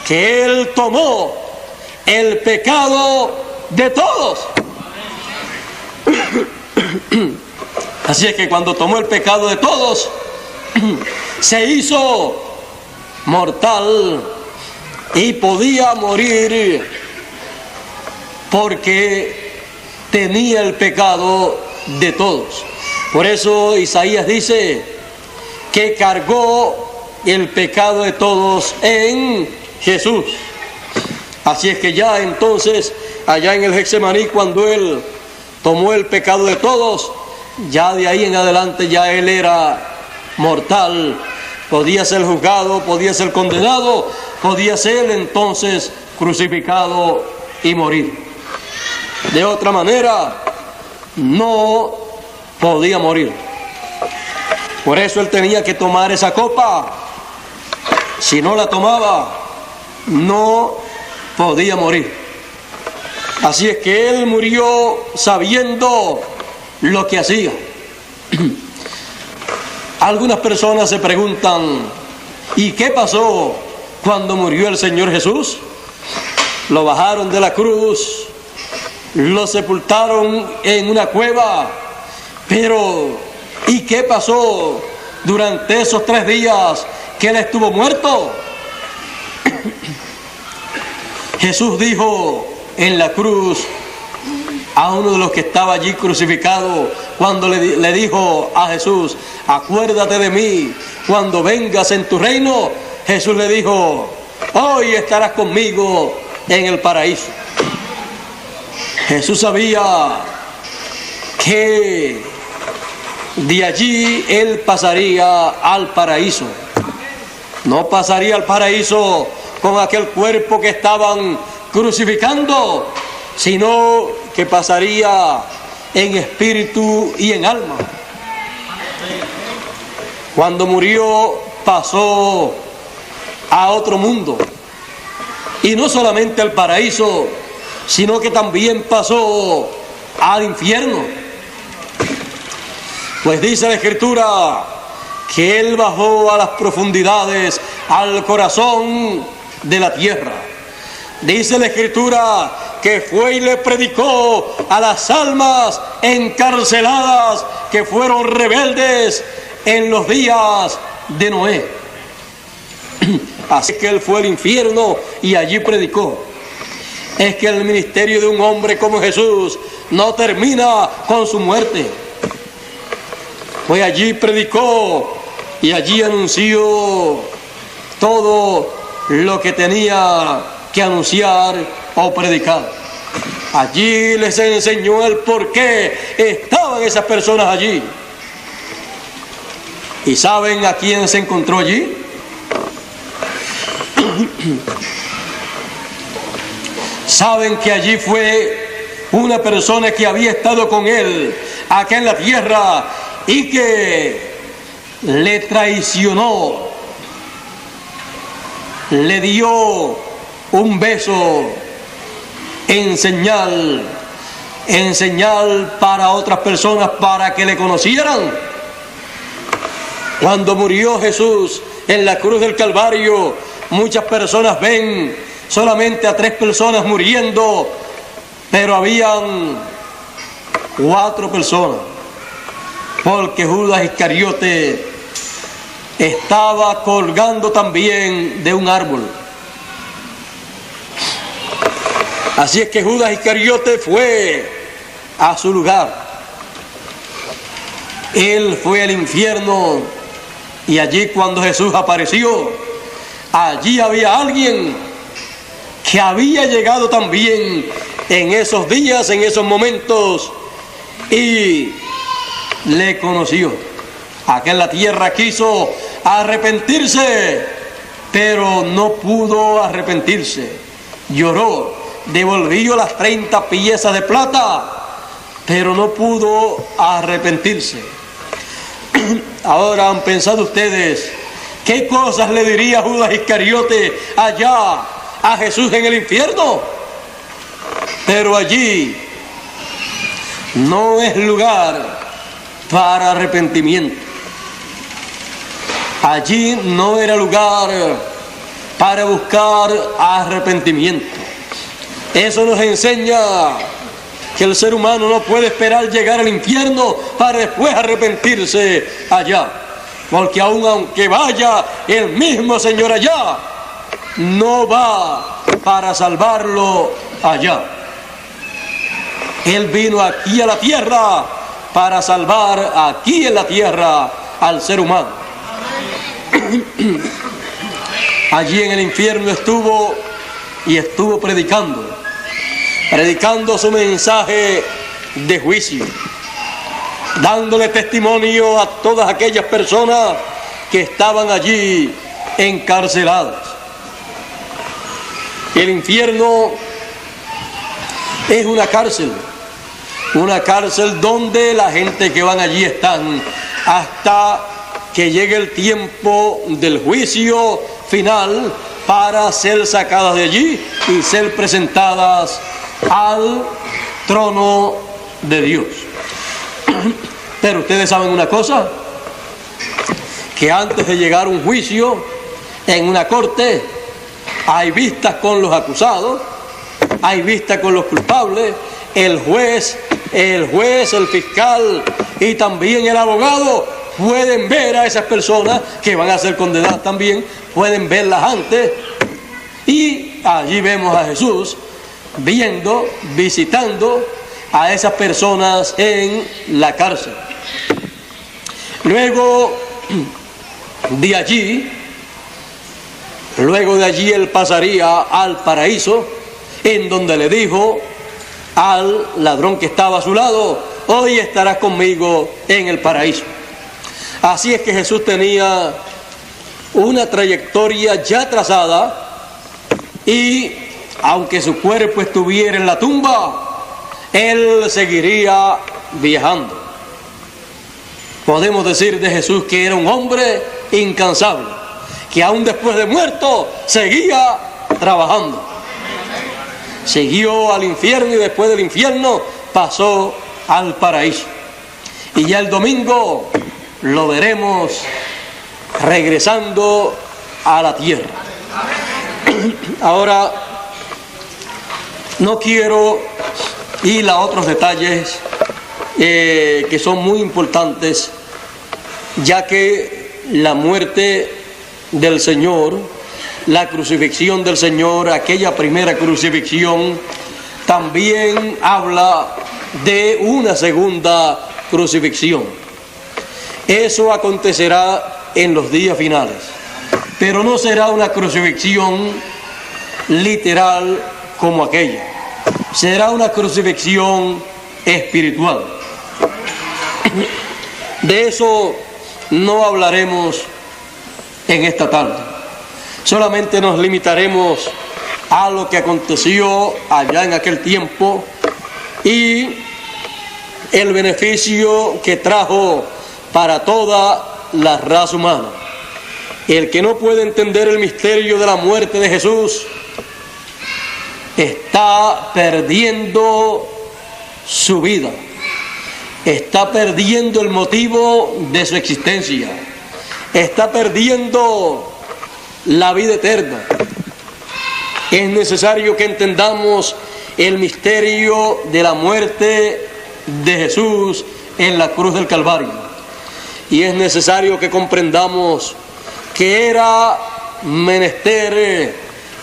que Él tomó el pecado de todos. Así es que cuando tomó el pecado de todos, se hizo mortal y podía morir porque tenía el pecado de todos. Por eso Isaías dice que cargó el pecado de todos en Jesús. Así es que ya entonces, allá en el Getsemaní, cuando Él tomó el pecado de todos, ya de ahí en adelante ya Él era mortal, podía ser juzgado, podía ser condenado, podía ser entonces crucificado y morir. De otra manera, no podía morir. Por eso Él tenía que tomar esa copa. Si no la tomaba, no podía morir. Así es que Él murió sabiendo lo que hacía. Algunas personas se preguntan, ¿y qué pasó cuando murió el Señor Jesús? Lo bajaron de la cruz, lo sepultaron en una cueva, pero ¿y qué pasó durante esos 3 días que Él estuvo muerto? Jesús dijo en la cruz a uno de los que estaba allí crucificado, cuando le dijo a Jesús, acuérdate de mí cuando vengas en tu reino. Jesús le dijo, hoy estarás conmigo en el paraíso. Jesús sabía que de allí Él pasaría al paraíso. No pasaría al paraíso con aquel cuerpo que estaban crucificando, sino que pasaría en espíritu y en alma. Cuando murió, pasó a otro mundo, y no solamente al paraíso, sino que también pasó al infierno. Pues dice la Escritura que Él bajó a las profundidades, al corazón de la tierra. Dice la Escritura que fue y le predicó a las almas encarceladas que fueron rebeldes en los días de Noé. Así que Él fue al infierno y allí predicó. Es que el ministerio de un hombre como Jesús no termina con su muerte. Pues allí predicó y allí anunció todo lo que tenía que anunciar o predicar. Allí les enseñó el por qué estaban esas personas allí. ¿Y saben a quién se encontró allí? Saben que allí fue una persona que había estado con Él acá en la tierra y que le traicionó, le dio un beso en señal para otras personas, para que le conocieran. Cuando murió Jesús en la cruz del Calvario, muchas personas ven solamente a 3 personas muriendo, pero habían 4 personas, porque Judas Iscariote estaba colgando también de un árbol. Así es que Judas Iscariote fue a su lugar. Él fue al infierno, y allí cuando Jesús apareció, allí había alguien que había llegado también en esos días, en esos momentos, y le conoció. Acá en la tierra quiso arrepentirse, pero no pudo arrepentirse. Lloró, devolvió las 30 piezas de plata, pero no pudo arrepentirse. Ahora, ¿han pensado ustedes qué cosas le diría Judas Iscariote allá a Jesús en el infierno? Pero allí no es lugar para arrepentimiento. Allí no era lugar para buscar arrepentimiento. Eso nos enseña que el ser humano no puede esperar llegar al infierno para después arrepentirse allá. Porque aunque vaya el mismo Señor allá, no va para salvarlo allá. Él vino aquí a la tierra para salvar aquí en la tierra al ser humano. Allí en el infierno estuvo predicando su mensaje de juicio, dándole testimonio a todas aquellas personas que estaban allí encarceladas. El infierno es una cárcel donde la gente que van allí están hasta que llegue el tiempo del juicio final para ser sacadas de allí y ser presentadas al trono de Dios. Pero ustedes saben una cosa, que antes de llegar a un juicio en una corte hay vistas con los acusados, hay vistas con los culpables, el juez, el fiscal y también el abogado pueden ver a esas personas que van a ser condenadas también, pueden verlas antes, y allí vemos a Jesús visitando a esas personas en la cárcel. Luego de allí él pasaría al paraíso, en donde le dijo al ladrón que estaba a su lado: hoy estarás conmigo en el paraíso. Así es que Jesús tenía una trayectoria ya trazada, y aunque su cuerpo estuviera en la tumba, él seguiría viajando. Podemos decir de Jesús que era un hombre incansable, que aún después de muerto seguía trabajando. Siguió al infierno y después del infierno pasó al paraíso. Y ya el domingo lo veremos regresando a la tierra. Ahora, no quiero ir a otros detalles que son muy importantes, ya que la muerte del Señor, la crucifixión del Señor, aquella primera crucifixión, también habla de una segunda crucifixión. Eso acontecerá en los días finales, pero no será una crucifixión literal como aquella, será una crucifixión espiritual. De eso no hablaremos en esta tarde, solamente nos limitaremos a lo que aconteció allá en aquel tiempo y el beneficio que trajo para toda la raza humana. El que no puede entender el misterio de la muerte de Jesús está perdiendo su vida, está perdiendo el motivo de su existencia, está perdiendo la vida eterna. Es necesario que entendamos el misterio de la muerte de Jesús en la cruz del Calvario, y es necesario que comprendamos que era menester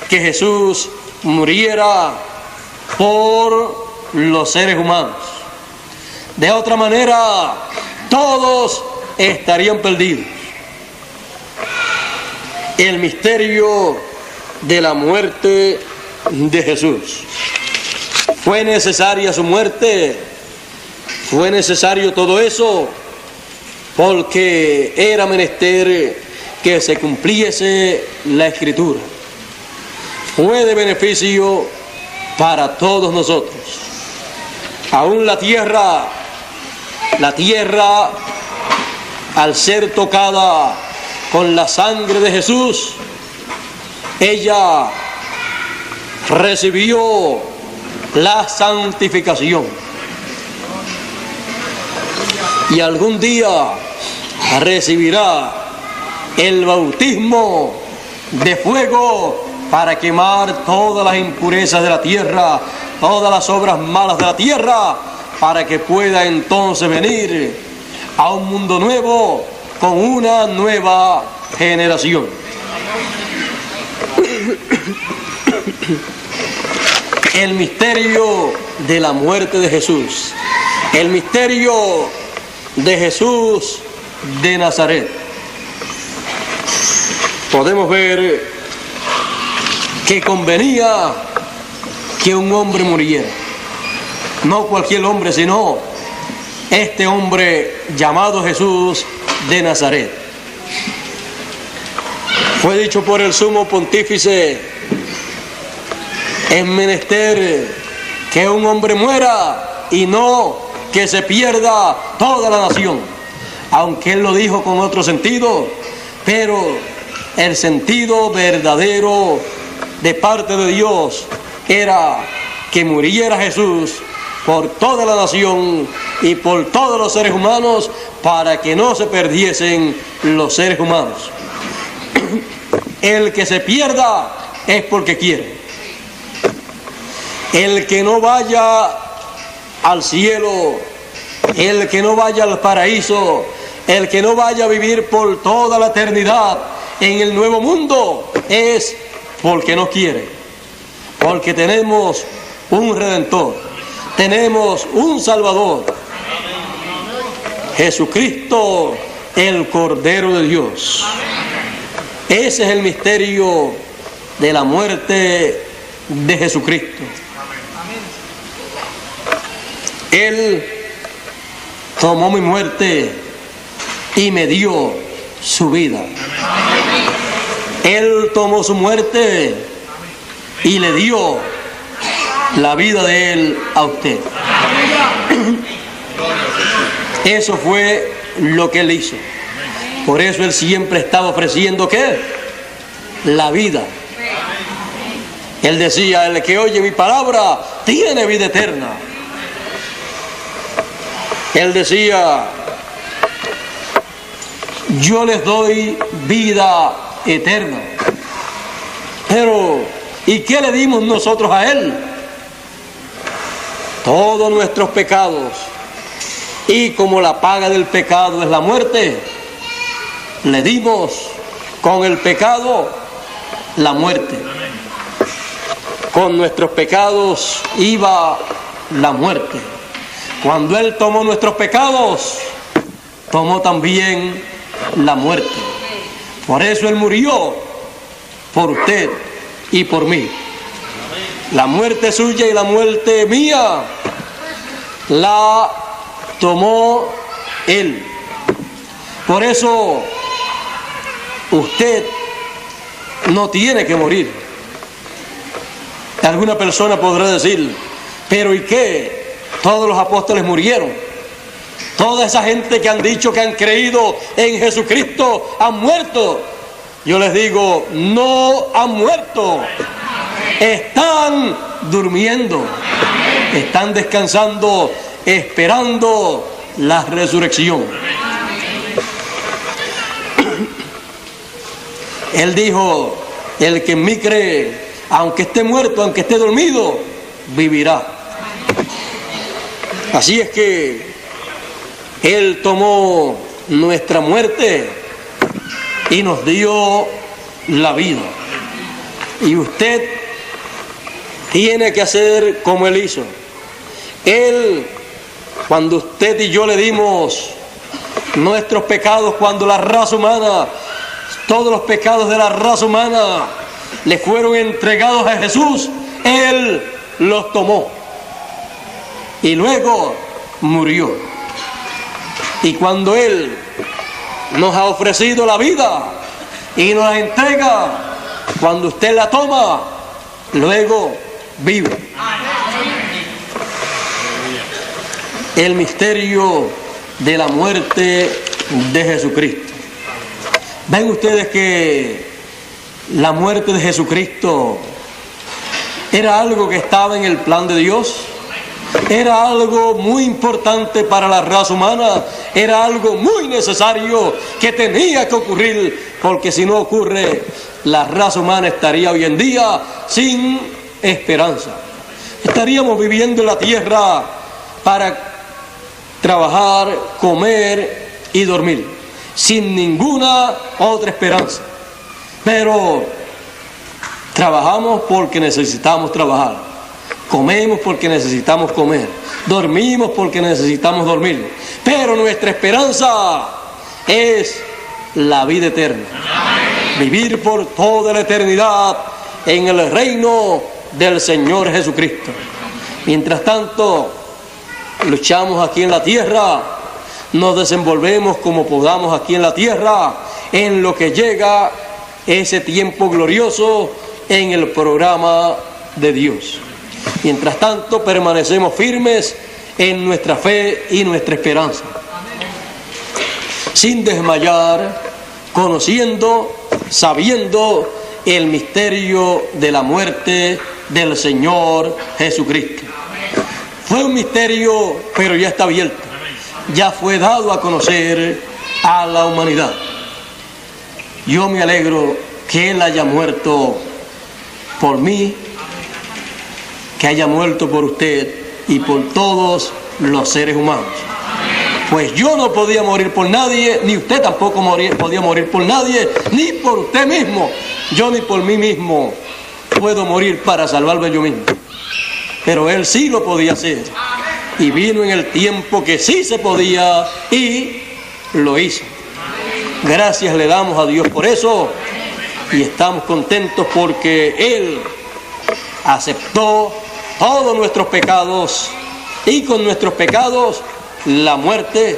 que Jesús muriera por los seres humanos. De otra manera, todos estarían perdidos. El misterio de la muerte de Jesús. ¿Fue necesaria su muerte? ¿Fue necesario todo eso? Porque era menester que se cumpliese la Escritura. Fue de beneficio para todos nosotros. Aún la tierra, al ser tocada con la sangre de Jesús, ella recibió la santificación. Y algún día recibirá el bautismo de fuego para quemar todas las impurezas de la tierra, todas las obras malas de la tierra, para que pueda entonces venir a un mundo nuevo con una nueva generación. El misterio de la muerte de Jesús, el misterio de Jesús de Nazaret. podemos ver que convenía que un hombre muriera. No cualquier hombre, sino este hombre llamado Jesús de Nazaret. Fue dicho por el sumo pontífice: es menester que un hombre muera y no que se pierda toda la nación. Aunque él lo dijo con otro sentido, pero el sentido verdadero de parte de Dios era que muriera Jesús por toda la nación y por todos los seres humanos, para que no se perdiesen los seres humanos. El que se pierda es porque quiere. El que no vaya al cielo, el que no vaya al paraíso, el que no vaya a vivir por toda la eternidad en el nuevo mundo, es porque no quiere. Porque tenemos un Redentor, tenemos un Salvador, Jesucristo, el Cordero de Dios. Ese es el misterio de la muerte de Jesucristo. Él tomó mi muerte y me dio su vida. Él tomó su muerte y le dio la vida de Él a usted. Eso fue lo que Él hizo. Por eso Él siempre estaba ofreciendo, ¿qué? La vida. Él decía: el que oye mi palabra tiene vida eterna. Él decía: yo les doy vida eterna. Pero, ¿y qué le dimos nosotros a Él? Todos nuestros pecados. Y como la paga del pecado es la muerte, le dimos con el pecado la muerte. Con nuestros pecados iba la muerte. Cuando Él tomó nuestros pecados, tomó también la muerte. Por eso Él murió por usted y por mí. La muerte suya y la muerte mía la tomó Él. Por eso usted no tiene que morir. Alguna persona podrá decir: pero ¿y qué? Todos los apóstoles murieron. Toda esa gente que han dicho que han creído en Jesucristo han muerto. Yo les digo: no han muerto. Están durmiendo. Están descansando, esperando la resurrección. Él dijo: el que en mí cree, aunque esté muerto, aunque esté dormido, vivirá. Así es que Él tomó nuestra muerte y nos dio la vida. Y usted tiene que hacer como Él hizo. Él, cuando usted y yo le dimos nuestros pecados, cuando la raza humana, todos los pecados de la raza humana le fueron entregados a Jesús, Él los tomó y luego murió. Y cuando Él nos ha ofrecido la vida y nos la entrega, cuando usted la toma, luego vive. El misterio de la muerte de Jesucristo. Ven ustedes que la muerte de Jesucristo era algo que estaba en el plan de Dios. Era algo muy importante para la raza humana. Era algo muy necesario que tenía que ocurrir, porque si no ocurre, la raza humana estaría hoy en día sin esperanza. Estaríamos viviendo en la tierra para trabajar, comer y dormir, sin ninguna otra esperanza. Pero trabajamos porque necesitamos trabajar, comemos porque necesitamos comer, dormimos porque necesitamos dormir, pero nuestra esperanza es la vida eterna. vivir por toda la eternidad en el reino del Señor Jesucristo. Mientras tanto, luchamos aquí en la tierra, nos desenvolvemos como podamos aquí en la tierra, en lo que llega ese tiempo glorioso en el programa de Dios. Mientras tanto, permanecemos firmes en nuestra fe y nuestra esperanza, sin desmayar, conociendo, sabiendo el misterio de la muerte del Señor Jesucristo. Fue un misterio, pero ya está abierto, ya fue dado a conocer a la humanidad. Yo me alegro que Él haya muerto por mí, que haya muerto por usted y por todos los seres humanos. Pues yo no podía morir por nadie, ni usted tampoco podía morir por nadie, ni por usted mismo. Yo ni por mí mismo puedo morir para salvarme yo mismo. Pero Él sí lo podía hacer. Y vino en el tiempo que sí se podía y lo hizo. Gracias le damos a Dios por eso y estamos contentos porque Él aceptó todos nuestros pecados y con nuestros pecados la muerte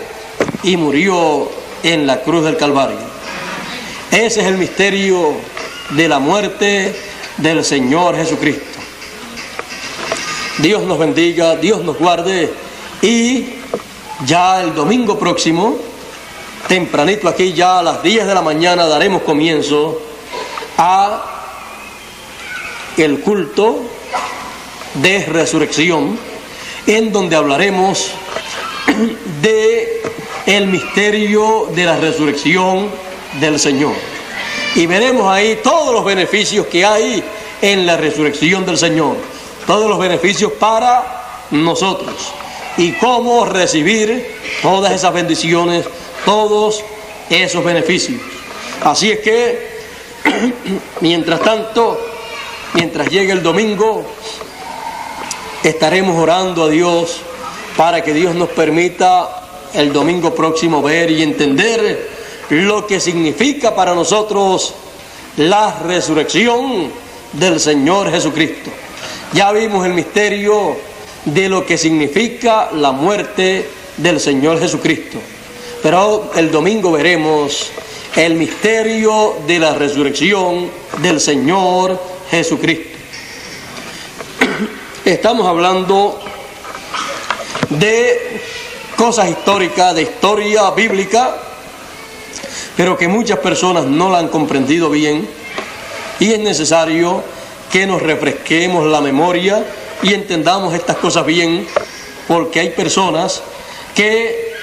y murió en la cruz del Calvario. Ese es el misterio de la muerte del Señor Jesucristo. Dios nos bendiga, Dios nos guarde y ya el domingo próximo, tempranito aquí ya a las 10 de la mañana daremos comienzo a el culto de resurrección, en donde hablaremos de el misterio de la resurrección del Señor. Y veremos ahí todos los beneficios que hay en la resurrección del Señor, todos los beneficios para nosotros y cómo recibir todas esas bendiciones, todos esos beneficios. Así es que, mientras tanto, mientras llegue el domingo, estaremos orando a Dios para que Dios nos permita el domingo próximo ver y entender lo que significa para nosotros la resurrección del Señor Jesucristo. Ya vimos el misterio de lo que significa la muerte del Señor Jesucristo, pero el domingo veremos el misterio de la resurrección del Señor Jesucristo. Estamos hablando de cosas históricas, de historia bíblica, pero que muchas personas no la han comprendido bien, y es necesario que nos refresquemos la memoria y entendamos estas cosas bien, porque hay personas que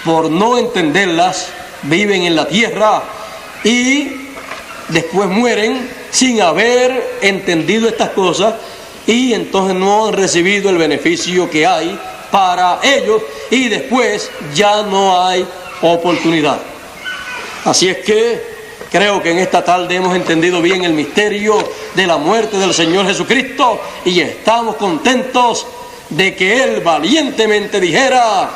por no entenderlas viven en la tierra y después mueren sin haber entendido estas cosas, y entonces no han recibido el beneficio que hay para ellos y después ya no hay oportunidad. Así es que creo que en esta tarde hemos entendido bien el misterio de la muerte del Señor Jesucristo y estamos contentos de que Él valientemente dijera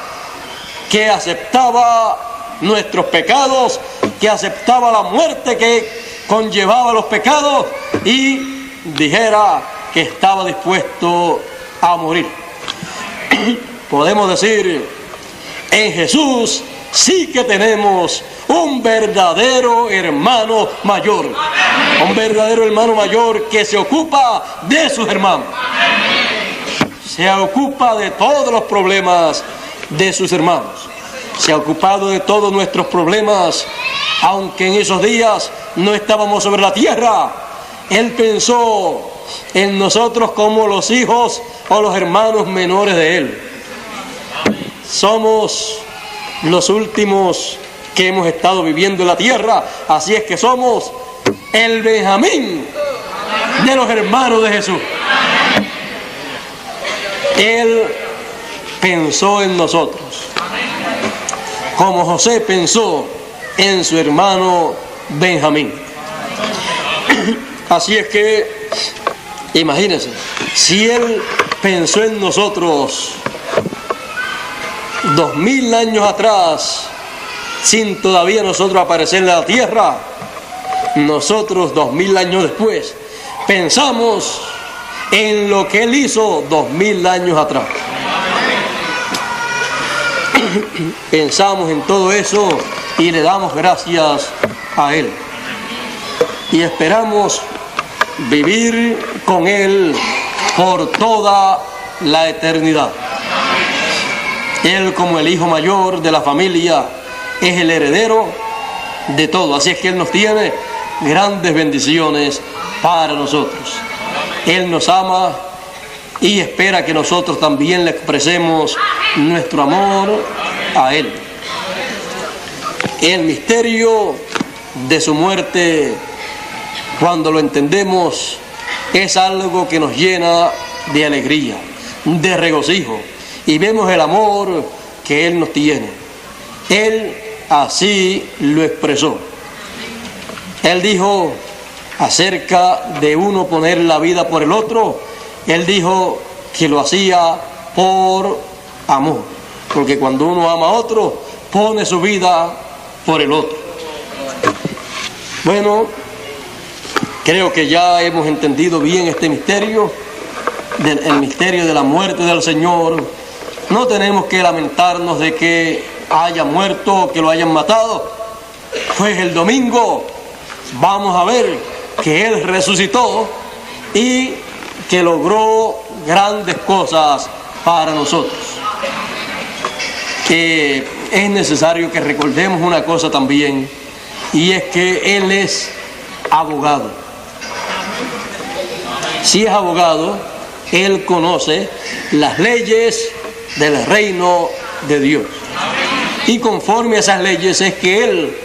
que aceptaba nuestros pecados, que aceptaba la muerte que conllevaba los pecados y dijera que estaba dispuesto a morir. Podemos decir, en Jesús sí que tenemos un verdadero hermano mayor, un verdadero hermano mayor que se ocupa de sus hermanos, se ocupa de todos los problemas de sus hermanos, se ha ocupado de todos nuestros problemas, aunque en esos días no estábamos sobre la tierra. Él pensó en nosotros como los hijos o los hermanos menores de Él. Somos los últimos que hemos estado viviendo en la tierra, así es que somos el Benjamín de los hermanos de Jesús. Él pensó en nosotros, como José pensó en su hermano Benjamín. Así es que, imagínense, si Él pensó en nosotros 2000 años atrás, sin todavía nosotros aparecer en la tierra, nosotros 2000 años después pensamos en lo que Él hizo 2000 años atrás. Pensamos en todo eso y le damos gracias a Él. Y esperamos vivir con Él por toda la eternidad. Él, como el hijo mayor de la familia, es el heredero de todo. Así es que Él nos tiene grandes bendiciones para nosotros. Él nos ama y espera que nosotros también le expresemos nuestro amor a Él. El misterio de su muerte, cuando lo entendemos, es algo que nos llena de alegría, de regocijo, y vemos el amor que Él nos tiene. Él así lo expresó. Él dijo acerca de uno poner la vida por el otro, Él dijo que lo hacía por amor, porque cuando uno ama a otro, pone su vida por el otro. Bueno, creo que ya hemos entendido bien este misterio, el misterio de la muerte del Señor. No tenemos que lamentarnos de que haya muerto o que lo hayan matado. Pues el domingo vamos a ver que Él resucitó y que logró grandes cosas para nosotros. Que es necesario que recordemos una cosa también, y es que Él es abogado. Si es abogado, Él conoce las leyes del reino de Dios. Y conforme a esas leyes es que Él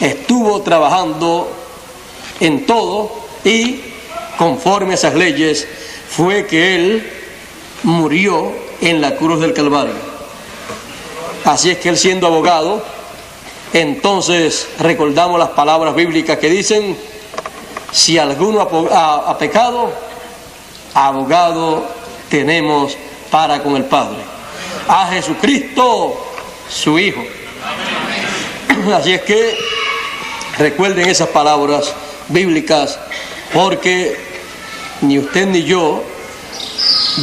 estuvo trabajando en todo, y conforme a esas leyes fue que Él murió en la cruz del Calvario. Así es que Él, siendo abogado, entonces recordamos las palabras bíblicas que dicen: si alguno ha pecado, abogado tenemos para con el Padre, a Jesucristo su Hijo. Así es que recuerden esas palabras bíblicas, porque ni usted ni yo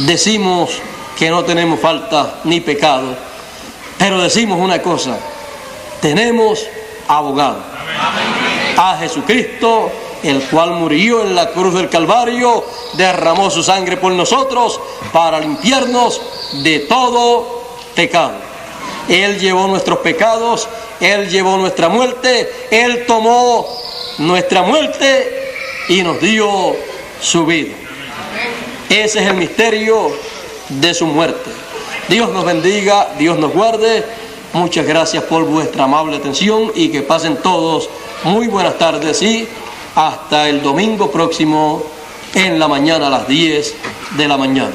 decimos que no tenemos falta ni pecado, pero decimos una cosa: tenemos abogado, a Jesucristo, el cual murió en la cruz del Calvario, derramó su sangre por nosotros para limpiarnos de todo pecado. Él llevó nuestros pecados, Él llevó nuestra muerte, Él tomó nuestra muerte y nos dio su vida. Ese es el misterio de su muerte. Dios nos bendiga, Dios nos guarde. Muchas gracias por vuestra amable atención y que pasen todos muy buenas tardes, y hasta el domingo próximo en la mañana a las 10 de la mañana.